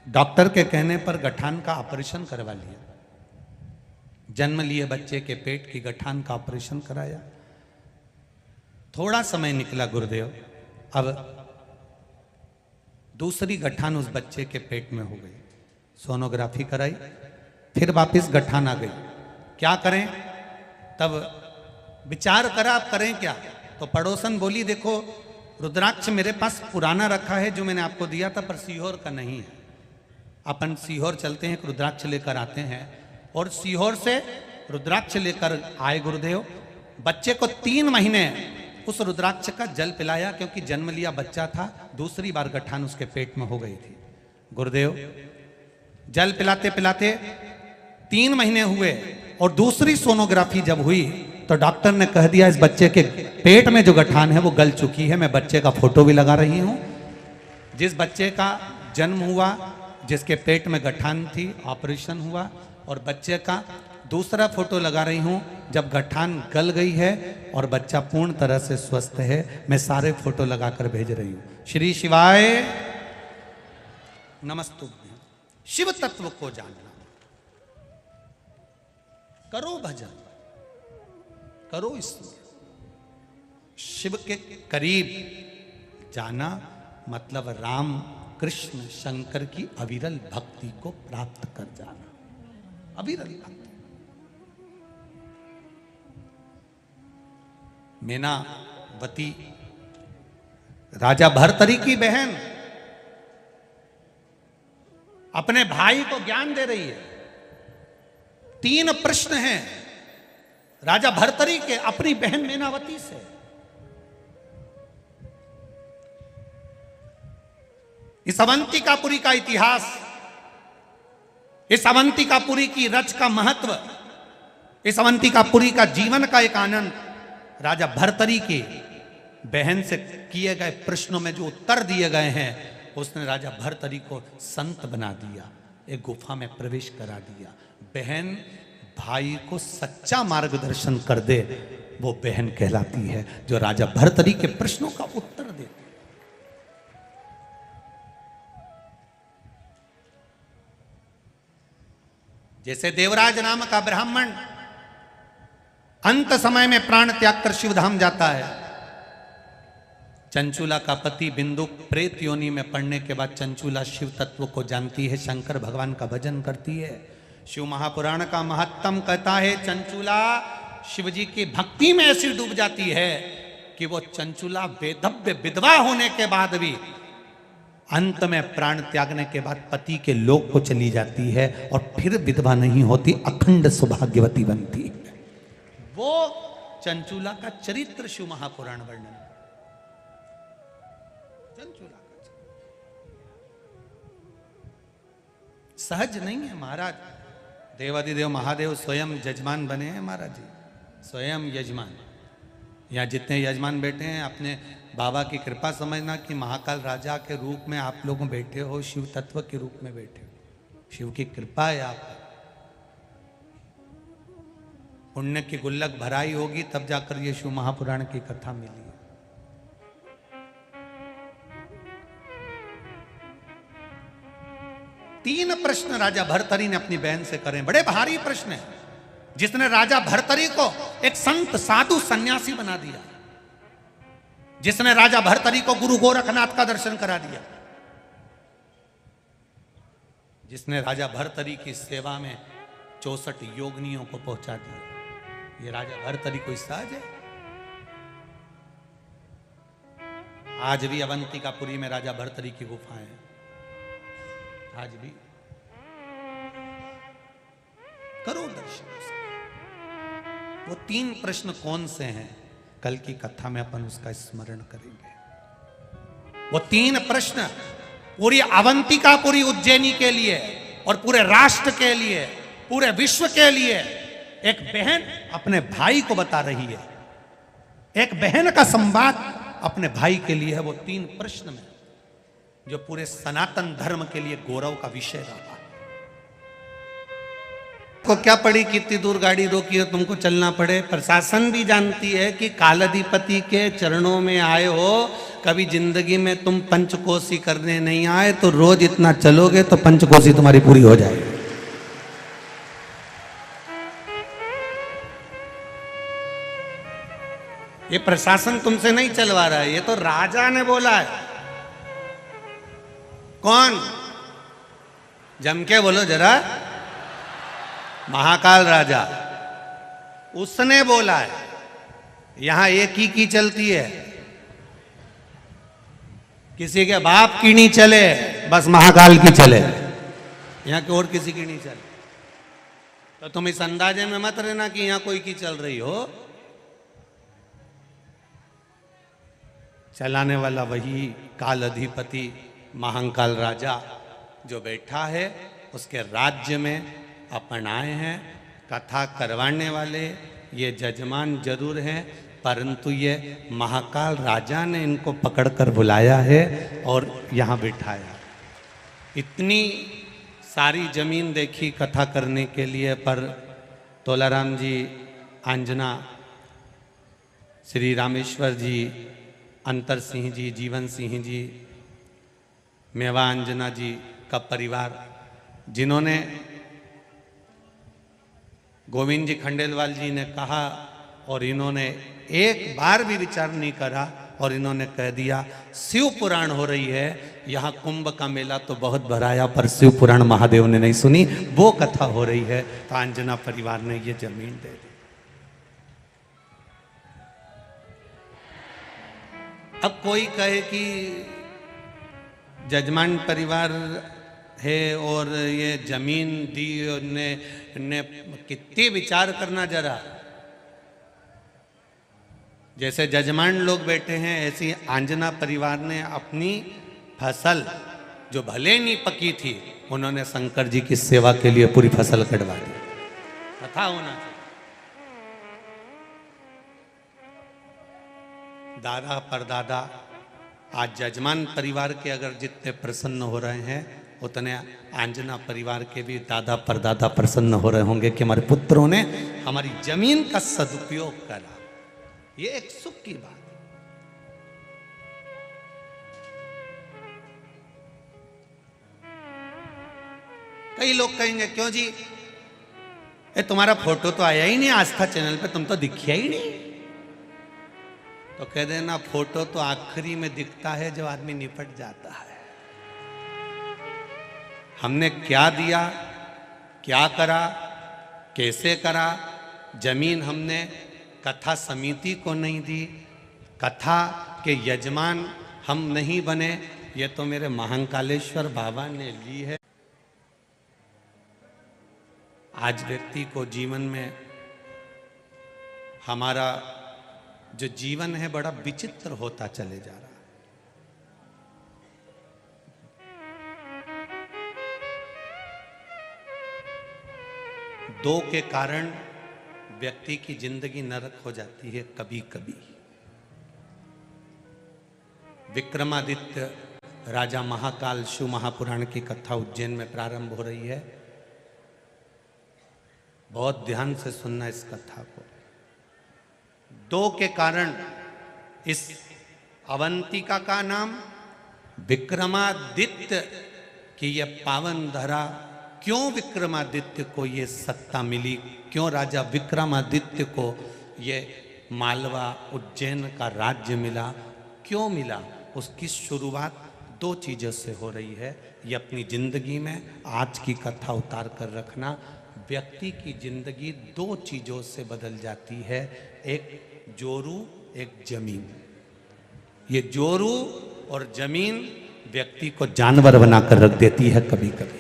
[SPEAKER 1] डॉक्टर के कहने पर गठान का ऑपरेशन करवा लिया। जन्म लिए बच्चे के पेट की गठान का ऑपरेशन कराया। थोड़ा समय निकला गुरुदेव, अब दूसरी गठान उस बच्चे के पेट में हो गई। सोनोग्राफी कराई, फिर वापस गठान आ गई। क्या करें? तब विचार करा अब करें क्या। तो पड़ोसन बोली, देखो रुद्राक्ष मेरे पास पुराना रखा है जो मैंने आपको दिया था, पर सीहोर का नहीं है। अपन सीहोर चलते हैं, रुद्राक्ष लेकर आते हैं। और सीहोर से रुद्राक्ष लेकर आए गुरुदेव। बच्चे को 3 महीने उस रुद्राक्ष का जल पिलाया, क्योंकि जन्म लिया बच्चा था, दूसरी बार गठान उसके पेट में हो गई थी गुरुदेव। जल पिलाते पिलाते 3 महीने हुए और दूसरी सोनोग्राफी जब हुई तो डॉक्टर ने कह दिया इस बच्चे के पेट में जो गठान है वो गल चुकी है। मैं बच्चे का फोटो भी लगा रही हूं। जिस बच्चे का जन्म हुआ, जिसके पेट में गठान थी, ऑपरेशन हुआ, और बच्चे का दूसरा फोटो लगा रही हूं जब गठान गल गई है और बच्चा पूर्ण तरह से स्वस्थ है। मैं सारे फोटो लगाकर भेज रही हूं। श्री शिवाय नमस्तुभ्यं। शिव तत्व को जानना, करो भजन, करो स्मरण। शिव के करीब जाना मतलब राम कृष्ण शंकर की अविरल भक्ति को प्राप्त कर जाना। अविरल भक्ति। मीनावती राजा भर्तरी की बहन अपने भाई को ज्ञान दे रही है। 3 प्रश्न हैं राजा भर्तरी के अपनी बहन मीनावती से। इस अवंतिकापुरी का इतिहास, इस अवंतिकापुरी की रच का महत्व, इस अवंतिकापुरी का जीवन का एक आनंद राजा भर्तरी की बहन से किए गए प्रश्नों में जो उत्तर दिए गए हैं, उसने राजा भर्तरी को संत बना दिया। एक गुफा में प्रवेश करा दिया। बहन भाई को सच्चा मार्गदर्शन कर दे, वो बहन कहलाती है, जो राजा भर्तरी के प्रश्नों का उत्तर देती है। जैसे देवराज नाम का ब्राह्मण अंत समय में प्राण त्याग कर शिवधाम जाता है। चंचूला का पति बिंदु प्रेत योनि में पड़ने के बाद चंचूला शिव तत्व को जानती है, शंकर भगवान का भजन करती है। शिव महापुराण का महत्तम कहता है चंचूला शिव जी की भक्ति में ऐसी डूब जाती है कि वो चंचूला वेदव्य विधवा होने के बाद भी अंत में प्राण त्यागने के बाद पति के लोक को चली जाती है और फिर विधवा नहीं होती, अखंड सौभाग्यवती बनती है। वो चंचूला का चरित्र शिव महापुराण वर्णन। चंचूला का सहज नहीं है महाराज। देवादिदेव महादेव स्वयं यजमान बने हैं महाराज जी, स्वयं यजमान। यहाँ जितने यजमान बैठे हैं अपने बाबा की कृपा समझना कि महाकाल राजा के रूप में आप लोग बैठे हो, शिव तत्व के रूप में बैठे हो। शिव की कृपा है आप पर। पुण्य की गुल्लक भराई होगी तब जाकर ये शिव महापुराण की कथा मिली है। तीन प्रश्न राजा भर्तरी ने अपनी बहन से करे, बड़े भारी प्रश्न है, जिसने राजा भर्तरी को एक संत साधु सन्यासी बना दिया, जिसने राजा भर्तरी को गुरु गोरखनाथ का दर्शन करा दिया, जिसने राजा भर्तरी की सेवा में 64 योगिनियों को पहुंचा दिया। ये राजा भर्तरी कोई सहज है? आज भी अवंतिकापुरी में राजा भर्तरी की गुफाएं हैं, आज भी करो दर्शन उसके। वो तीन प्रश्न कौन से हैं, कल की कथा में अपन उसका स्मरण करेंगे। वो तीन प्रश्न पूरी अवंतिकापुरी उज्जैनी के लिए और पूरे राष्ट्र के लिए, पूरे विश्व के लिए एक बहन अपने भाई को बता रही है। एक बहन का संवाद अपने भाई के लिए है। वो तीन प्रश्न में जो पूरे सनातन धर्म के लिए गौरव का विषय रहा। को क्या पड़ी, कितनी दूर गाड़ी रोकी है, तुमको चलना पड़े। प्रशासन भी जानती है कि कालाधिपति के चरणों में आए हो, कभी जिंदगी में तुम पंचकोशी करने नहीं आए, तो रोज इतना चलोगे तो पंचकोशी तुम्हारी पूरी हो जाएगी। ये प्रशासन तुमसे नहीं चलवा रहा है, ये तो राजा ने बोला है। कौन? जम के बोलो जरा। महाकाल राजा, उसने बोला है। यहां एक ही की चलती है, किसी के बाप की नहीं चले, बस महाकाल की चले। यहां की और किसी की नहीं चले। तो तुम इस अंदाजे में मत रहना कि यहां कोई की चल रही हो। चलाने वाला वही काल अधिपति महाकाल राजा जो बैठा है, उसके राज्य में अपन आए हैं। कथा करवाने वाले ये जजमान जरूर हैं, परंतु ये महाकाल राजा ने इनको पकड़कर बुलाया है और यहाँ बिठाया। इतनी सारी जमीन देखी कथा करने के लिए, पर तोलाराम जी, अंजना, श्री रामेश्वर जी, अंतर सिंह जी, जीवन सिंह जी, मेवा अंजना जी का परिवार, जिन्होंने गोविंद जी खंडेलवाल जी ने कहा और इन्होंने एक बार भी विचार नहीं करा और इन्होंने कह दिया शिव पुराण हो रही है, यहाँ कुंभ का मेला तो बहुत भराया पर शिव पुराण महादेव ने नहीं सुनी, वो कथा हो रही है। तो अंजना परिवार ने ये जमीन दे दी। अब कोई कहे कि जजमान परिवार है और ये जमीन दी ने कितनी विचार करना जरा। जैसे जजमान लोग बैठे हैं, ऐसी अंजना परिवार ने अपनी फसल जो भले नहीं पकी थी, उन्होंने शंकर जी की सेवा के लिए पूरी फसल कटवा दी। कथा होना चाहिए। दादा परदादा आज जजमान परिवार के अगर जितने प्रसन्न हो रहे हैं, उतने आंजना परिवार के भी दादा परदादा प्रसन्न हो रहे होंगे कि हमारे पुत्रों ने हमारी जमीन का सदुपयोग करा। ये एक सुख की बात। कई लोग कहेंगे क्यों जी, ये तुम्हारा फोटो तो आया ही नहीं आस्था चैनल पे, तुम तो दिखिया ही नहीं। तो कह देना फोटो तो आखिरी में दिखता है जब आदमी निपट जाता है। हमने क्या दिया, क्या करा, कैसे करा। जमीन हमने कथा समिति को नहीं दी, कथा के यजमान हम नहीं बने, ये तो मेरे महाकालेश्वर बाबा ने ली है। आज व्यक्ति को जीवन में हमारा जो जीवन है बड़ा विचित्र होता चले जा रहा है। दो के कारण व्यक्ति की जिंदगी नरक हो जाती है कभी कभी। विक्रमादित्य राजा महाकाल शिव महापुराण की कथा उज्जैन में प्रारंभ हो रही है। बहुत ध्यान से सुनना इस कथा को। दो के कारण इस अवंतिका का नाम विक्रमादित्य की यह पावन धरा। क्यों विक्रमादित्य को ये सत्ता मिली, क्यों राजा विक्रमादित्य को ये मालवा उज्जैन का राज्य मिला, क्यों मिला, उसकी शुरुआत दो चीज़ों से हो रही है। ये अपनी जिंदगी में आज की कथा उतार कर रखना। व्यक्ति की जिंदगी दो चीज़ों से बदल जाती है, एक जोरू, एक जमीन। ये जोरू और जमीन व्यक्ति को जानवर बनाकर रख देती है कभी कभी।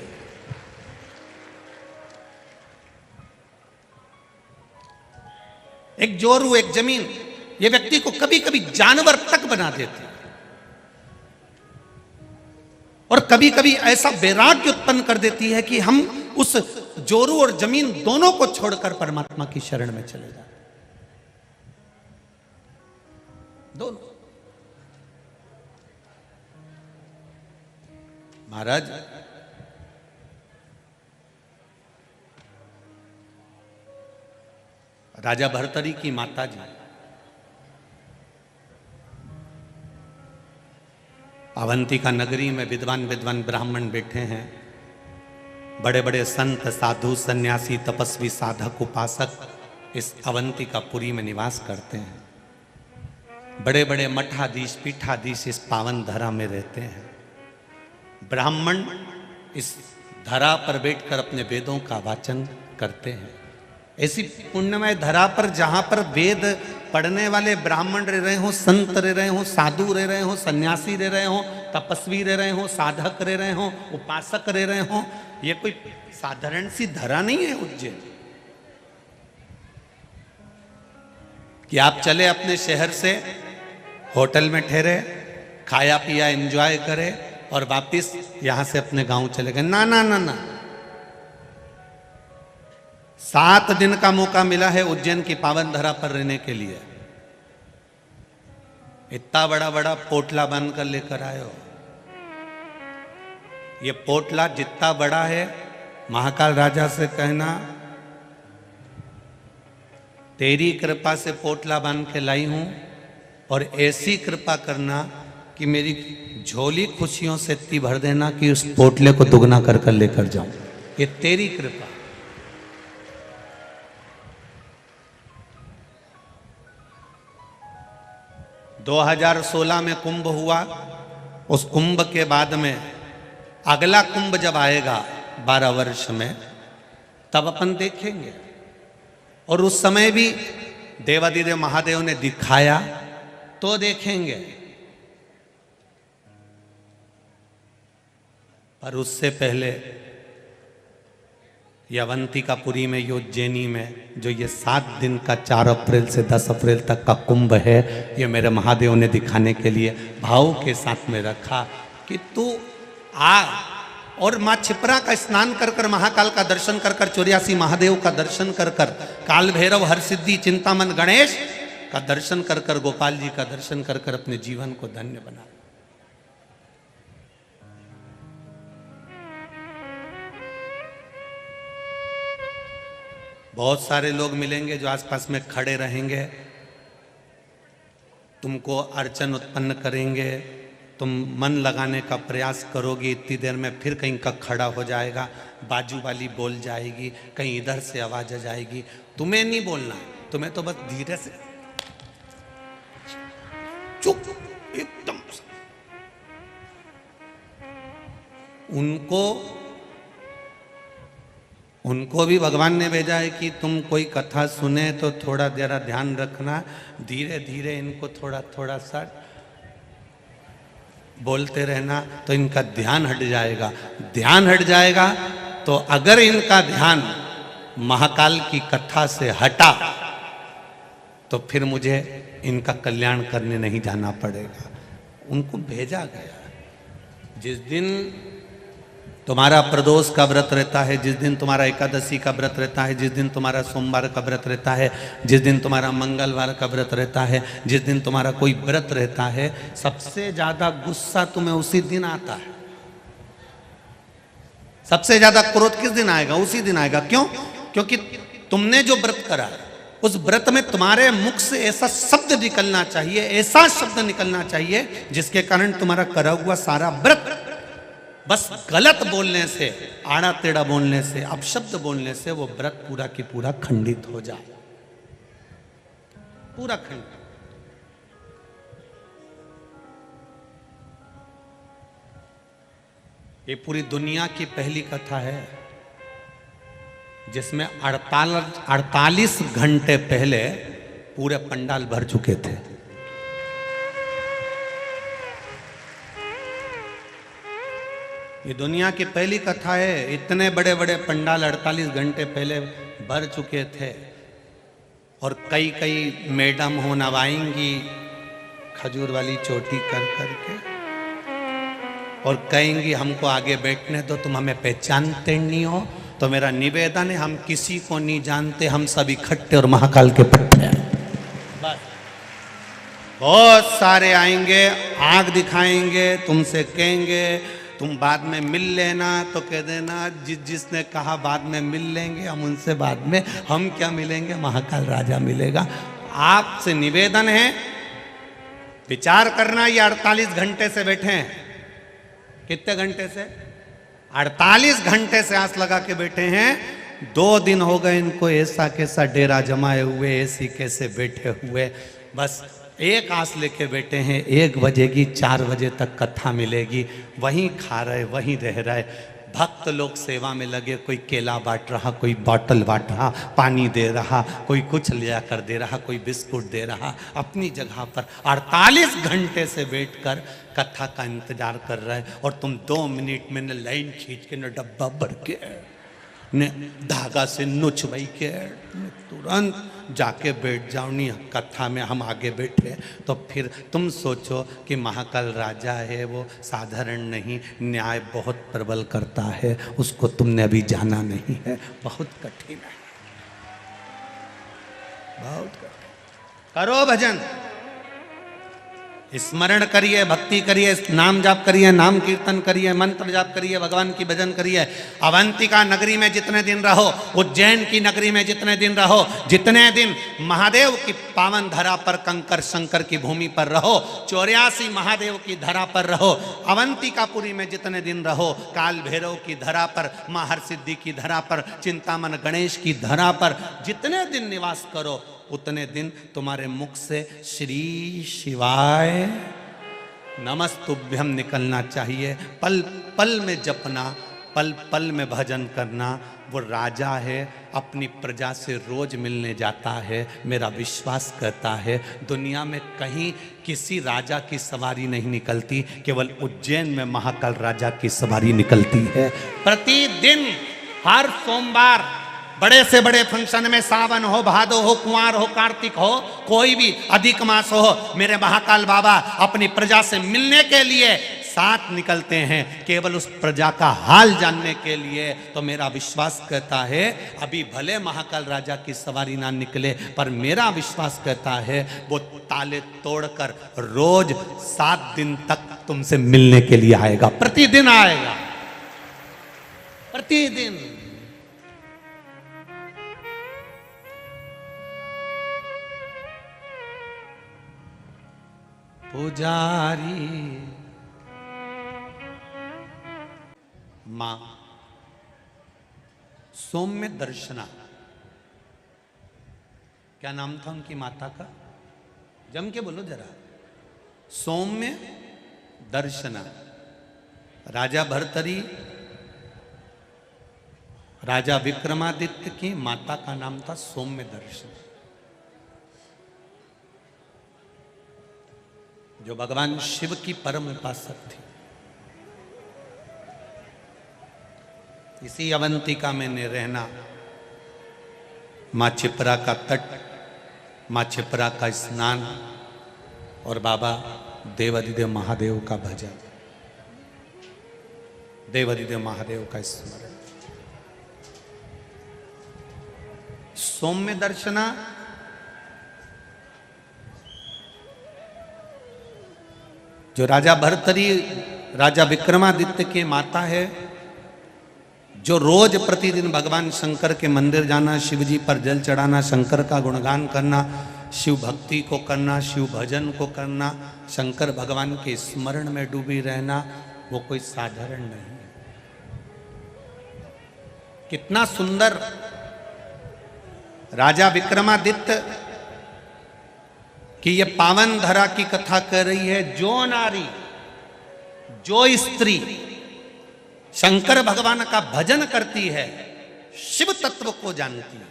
[SPEAKER 1] एक जोरू, एक जमीन, ये व्यक्ति को कभी कभी जानवर तक बना देती है। और कभी कभी ऐसा वैराग्य उत्पन्न कर देती है कि हम उस जोरू और जमीन दोनों को छोड़कर परमात्मा की शरण में चले जाते। दोनों। महाराज, राजा भर्तरी की माता जी अवंतिका नगरी में विद्वान विद्वान ब्राह्मण बैठे हैं। बड़े बड़े संत, साधु, सन्यासी, तपस्वी, साधक, उपासक इस अवंतिकापुरी में निवास करते हैं। बड़े बड़े मठाधीश, पीठाधीश इस पावन धरा में रहते हैं। ब्राह्मण इस धरा पर बैठकर अपने वेदों का वाचन करते हैं। ऐसी पुण्यमय धरा पर जहां पर वेद पढ़ने वाले ब्राह्मण रह रहे हों, संत रह रहे हों, साधु रह रहे हों, सन्यासी रह रहे हों, तपस्वी रह रहे हों, साधक रह रहे हों, उपासक रह रहे हों, ये कोई साधारण सी धरा नहीं है उज्जैन कि आप चले अपने शहर से होटल में ठहरे, खाया पिया एंजॉय करे और वापिस यहां से अपने गांव चले गए। ना ना ना ना, 7 दिन का मौका मिला है उज्जैन की पावन धरा पर रहने के लिए। इतना बड़ा बड़ा पोटला बांध कर लेकर आए हो। ये पोटला जितना बड़ा है, महाकाल राजा से कहना तेरी कृपा से पोटला बांध के लाई हूं और ऐसी कृपा करना कि मेरी झोली खुशियों से इतनी भर देना कि उस पोटले को दुगना कर कर लेकर जाऊं। ये तेरी कृपा। दो 2016 में कुंभ हुआ। उस कुंभ के बाद में अगला कुंभ जब आएगा 12 वर्ष में, तब अपन देखेंगे। और उस समय भी देवादिदेव महादेव ने दिखाया तो देखेंगे। पर उससे पहले ये अवंतिकापुरी में, ये उज्जैनी में जो ये 7 दिन का 4 अप्रैल से 10 अप्रैल तक का कुंभ है, ये मेरे महादेव ने दिखाने के लिए भाव के साथ में रखा कि तू आ और माँ छिपरा का स्नान कर कर, महाकाल का दर्शन कर कर, 84 महादेव का दर्शन कर कर, काल भैरव, हरसिद्धि, चिंतामन गणेश का दर्शन कर कर, गोपाल जी का दर्शन कर कर अपने जीवन को धन्य बना। बहुत सारे लोग मिलेंगे जो आसपास में खड़े रहेंगे, तुमको अड़चन उत्पन्न करेंगे, तुम मन लगाने का प्रयास करोगी, इतनी देर में फिर कहीं का खड़ा हो जाएगा, बाजू वाली बोल जाएगी, कहीं इधर से आवाज आ जाएगी। तुम्हें नहीं बोलना, तुम्हें तो बस धीरे से चुप एकदम। उनको भी भगवान ने भेजा है कि तुम कोई कथा सुने तो थोड़ा जरा ध्यान रखना, धीरे धीरे इनको थोड़ा थोड़ा सा बोलते रहना, तो इनका ध्यान हट जाएगा। ध्यान हट जाएगा तो अगर इनका ध्यान महाकाल की कथा से हटा तो फिर मुझे इनका कल्याण करने नहीं जाना पड़ेगा। उनको भेजा गया। जिस दिन तुम्हारा प्रदोष का व्रत रहता है, जिस दिन तुम्हारा एकादशी का व्रत रहता है, जिस दिन तुम्हारा सोमवार का व्रत रहता है, जिस दिन तुम्हारा मंगलवार का व्रत रहता है, जिस दिन तुम्हारा कोई व्रत रहता है, सबसे ज्यादा गुस्सा तुम्हें उसी दिन आता है। सबसे ज्यादा क्रोध किस दिन आएगा? उसी दिन आएगा। क्यों? क्योंकि तुमने जो व्रत करा है उस व्रत में तुम्हारे मुख से ऐसा शब्द निकलना चाहिए, ऐसा शब्द निकलना चाहिए जिसके कारण तुम्हारा करा हुआ सारा व्रत बस गलत बोलने से, आड़ा टेढ़ा बोलने से, अपशब्द बोलने से वो व्रत पूरा की पूरा खंडित हो जाए, पूरा खंडित। ये पूरी दुनिया की पहली कथा है जिसमें 48 घंटे पहले पूरे पंडाल भर चुके थे। ये दुनिया की पहली कथा है। इतने बड़े बड़े पंडाल 48 घंटे पहले भर चुके थे और कई कई मैडम हो नवाएंगी खजूर वाली चोटी कर करके और कहेंगी हमको आगे बैठने दो, तुम हमें पहचानते नहीं हो। तो मेरा निवेदन है, हम किसी को नहीं जानते, हम सब इकट्ठे और महाकाल के पट्टे हैं। बस बहुत सारे आएंगे, आंख दिखाएंगे, तुमसे कहेंगे तुम बाद में मिल लेना, तो कह देना जिसने कहा बाद में मिल लेंगे, हम उनसे बाद में, हम क्या मिलेंगे, महाकाल राजा मिलेगा। आपसे निवेदन है, विचार करना। ये 48 घंटे से बैठे हैं। कितने घंटे से? 48 घंटे से आस लगा के बैठे हैं। 2 दिन हो गए इनको ऐसा कैसा डेरा जमाए हुए, ऐसी कैसे बैठे हुए। बस एक आस लेके बैठे हैं, 1 बजेगी, 4 बजे तक कथा मिलेगी। वहीं खा रहे, वहीं रह रहे। भक्त लोग सेवा में लगे, कोई केला बांट रहा, कोई बॉटल बांट रहा, पानी दे रहा, कोई कुछ ले कर दे रहा, कोई बिस्कुट दे रहा। अपनी जगह पर 48 घंटे से बैठकर कथा का इंतजार कर रहे हैं और तुम 2 मिनट में न लाइन खींच के, न डब्बा भर के, ने धागा से नुचवाई के तुरंत जाके बैठ जाओ। नहीं, कथा में हम आगे बैठे तो फिर तुम सोचो कि महाकाल राजा है, वो साधारण नहीं, न्याय बहुत प्रबल करता है, उसको तुमने अभी जाना नहीं है। बहुत कठिन है, बहुत कठिन। करो भजन, स्मरण करिए, भक्ति करिए, नाम जाप करिए, नाम कीर्तन करिए, मंत्र जाप करिए, भगवान की भजन करिए। अवंतिका नगरी में जितने दिन रहो, उज्जैन की नगरी में जितने दिन रहो, जितने दिन महादेव की पावन धरा पर, कंकर शंकर की भूमि पर रहो, 84 महादेव की धरा पर रहो, अवंतिकापुरी में जितने दिन रहो, काल भैरव की धरा पर, मां हरसिद्धि की धरा पर, चिंतामन गणेश की धरा पर जितने दिन निवास करो, उतने दिन तुम्हारे मुख से श्री शिवाय नमस्तुभ्यम निकलना चाहिए। पल पल में जपना, पल पल में भजन करना। वो राजा है, अपनी प्रजा से रोज मिलने जाता है। मेरा विश्वास करता है दुनिया में कहीं किसी राजा की सवारी नहीं निकलती, केवल उज्जैन में महाकाल राजा की सवारी निकलती है। प्रतिदिन हर सोमवार बड़े से बड़े फंक्शन में, सावन हो, भादो हो, कुंवार हो, कार्तिक हो, कोई भी अधिक मास हो, मेरे महाकाल बाबा अपनी प्रजा से मिलने के लिए साथ निकलते हैं, केवल उस प्रजा का हाल जानने के लिए। तो मेरा विश्वास कहता है अभी भले महाकाल राजा की सवारी ना निकले, पर मेरा विश्वास कहता है वो ताले तोड़कर रोज 7 दिन तक तुमसे मिलने के लिए आएगा। प्रतिदिन आएगा, प्रतिदिन। पुजारी। मां सौम्य दर्शना, क्या नाम था उनकी माता का? जम के बोलो जरा। सौम्य दर्शना। राजा भर्तरी, राजा विक्रमादित्य की माता का नाम था सौम्य दर्शना, जो भगवान शिव की परम उपासक थी। इसी अवंतिका में ने रहना, मां छिपरा का तट, मां छिपरा का स्नान और बाबा देवादिदेव महादेव का भजन, देवादिदेव महादेव का स्मरण। सौम्य दर्शना जो राजा भर्तरी, राजा विक्रमादित्य के माता है, जो रोज प्रतिदिन भगवान शंकर के मंदिर जाना, शिव जी पर जल चढ़ाना, शंकर का गुणगान करना, शिव भक्ति को करना, शिव भजन को करना, शंकर भगवान के स्मरण में डूबी रहना, वो कोई साधारण नहीं है। कितना सुंदर राजा विक्रमादित्य कि ये पावन धरा की कथा कर रही है। जो नारी, जो स्त्री शंकर भगवान का भजन करती है, शिव तत्व को जानती है,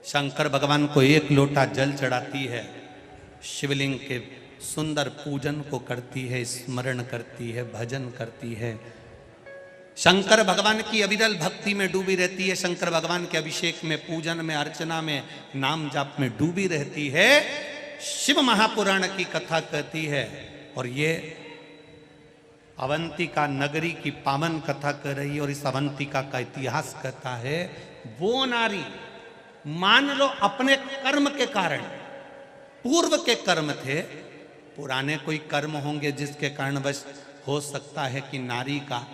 [SPEAKER 1] शंकर भगवान को एक लोटा जल चढ़ाती है, शिवलिंग के सुंदर पूजन को करती है, स्मरण करती है, भजन करती है, शंकर भगवान की अविरल भक्ति में डूबी रहती है, शंकर भगवान के अभिषेक में, पूजन में, अर्चना में, नाम जाप में डूबी रहती है, शिव महापुराण की कथा कहती है। और ये अवंतिका नगरी की पावन कथा कर रही है और इस अवंतिका का इतिहास कहता है। वो नारी मान लो अपने कर्म के कारण, पूर्व के कर्म थे, पुराने कोई कर्म होंगे जिसके कारण बस हो सकता है कि नारी का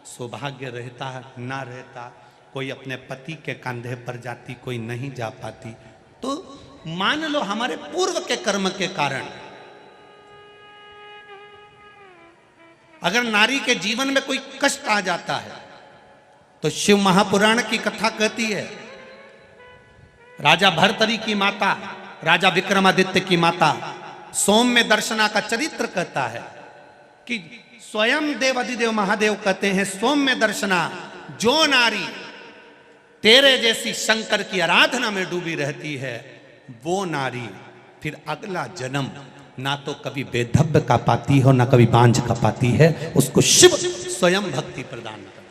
[SPEAKER 1] सौभाग्य रहता ना रहता, कोई अपने पति के कंधे पर जाती, कोई नहीं जा पाती। तो मान लो हमारे पूर्व के कर्म के कारण अगर नारी के जीवन में कोई कष्ट आ जाता है तो शिव महापुराण की कथा कहती है, राजा भर्तरी की माता, राजा विक्रमादित्य की माता सौम्य दर्शना का चरित्र कहता है कि स्वयं देवादिदेव महादेव कहते हैं, सौम्य दर्शना जो नारी तेरे जैसी शंकर की आराधना में डूबी रहती है, वो नारी फिर अगला जन्म ना तो कभी बेधब्य का पाती हो, ना कभी बांझ का पाती है, उसको शिव स्वयं भक्ति प्रदान करता है।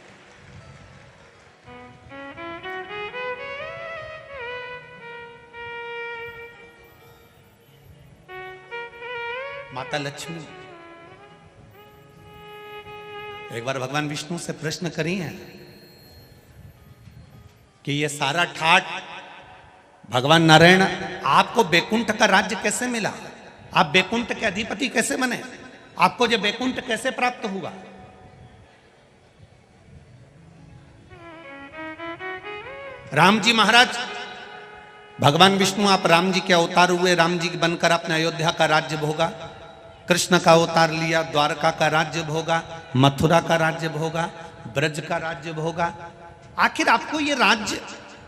[SPEAKER 1] माता लक्ष्मी एक बार भगवान विष्णु से प्रश्न करी है कि ये सारा ठाट भगवान नारायण, आपको बैकुंठ का राज्य कैसे मिला? आप बैकुंठ के अधिपति कैसे बने? आपको ये बैकुंठ कैसे प्राप्त हुआ? राम जी महाराज, भगवान विष्णु आप राम जी के अवतार हुए, राम जी बनकर आपने अयोध्या का राज्य भोगा, कृष्ण का अवतार लिया, द्वारका का राज्य भोगा, मथुरा का राज्य भोगा, ब्रज का राज्य भोगा। आखिर आपको ये राज्य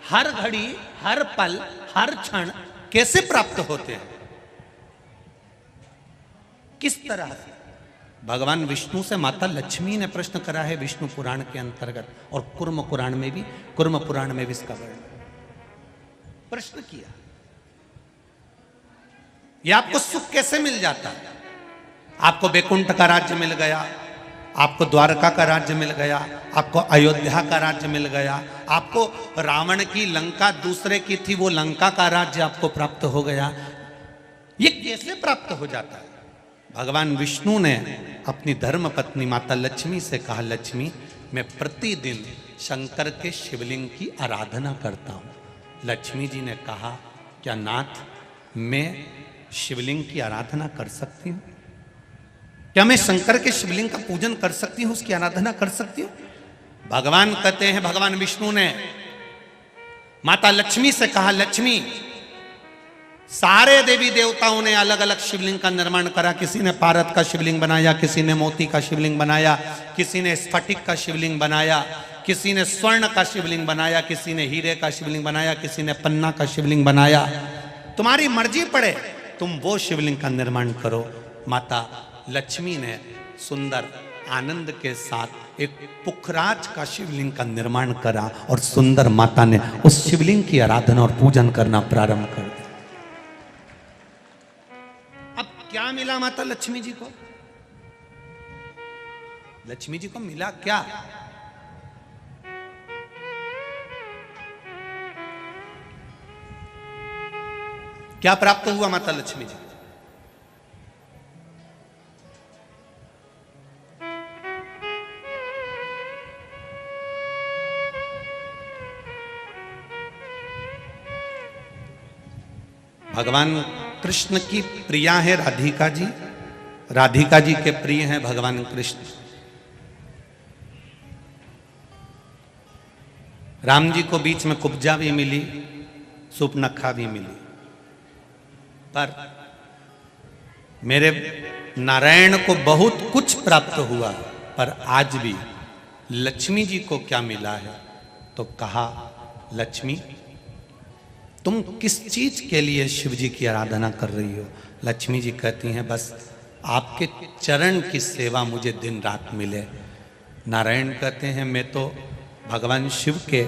[SPEAKER 1] हर घड़ी, हर पल, हर क्षण कैसे प्राप्त होते हैं? किस तरह से? भगवान विष्णु से माता लक्ष्मी ने प्रश्न करा है विष्णु पुराण के अंतर्गत, और कुर्म पुराण में भी, कुर्म पुराण में भी इसका वर्णन प्रश्न किया। ये आपको सुख कैसे मिल जाता है? आपको बैकुंठ का राज्य मिल गया, आपको द्वारका का राज्य मिल गया, आपको अयोध्या का राज्य मिल गया, आपको रावण की लंका दूसरे की थी वो लंका का राज्य आपको प्राप्त हो गया। ये कैसे प्राप्त हो जाता है? भगवान विष्णु ने अपनी धर्म पत्नी माता लक्ष्मी से कहा, लक्ष्मी मैं प्रतिदिन शंकर के शिवलिंग की आराधना करता हूं। लक्ष्मी जी ने कहा, क्या नाथ मैं शिवलिंग की आराधना कर सकती हूं? क्या मैं शंकर के शिवलिंग का पूजन कर सकती हूं, उसकी आराधना कर सकती हूं? भगवान कहते हैं, भगवान विष्णु ने माता लक्ष्मी से कहा, लक्ष्मी सारे देवी देवताओं ने अलग अलग शिवलिंग का निर्माण करा। किसी ने पारद का शिवलिंग बनाया, किसी ने मोती का शिवलिंग बनाया, किसी ने स्फटिक का शिवलिंग बनाया, किसी ने स्वर्ण का शिवलिंग बनाया, किसी ने हीरे का शिवलिंग बनाया, किसी ने पन्ना का शिवलिंग बनाया। तुम्हारी मर्जी पड़े, तुम वो शिवलिंग का निर्माण करो। माता लक्ष्मी ने सुंदर आनंद के साथ एक पुखराज का शिवलिंग का निर्माण करा और सुंदर माता ने उस शिवलिंग की आराधना और पूजन करना प्रारंभ कर दिया। अब क्या मिला माता लक्ष्मी जी को? लक्ष्मी जी को मिला क्या? क्या प्राप्त हुआ माता लक्ष्मी जी? भगवान कृष्ण की प्रिया है राधिका जी, राधिका जी के प्रिय हैं भगवान कृष्ण। राम जी को बीच में कुब्जा भी मिली, सुपनखा भी मिली, पर मेरे नारायण को बहुत कुछ प्राप्त हुआ, पर आज भी लक्ष्मी जी को क्या मिला है? तो कहा, लक्ष्मी तुम किस चीज के लिए शिव जी की आराधना कर रही हो? लक्ष्मी जी कहती हैं, बस आपके चरण की सेवा मुझे दिन रात मिले। नारायण कहते हैं, मैं तो भगवान शिव के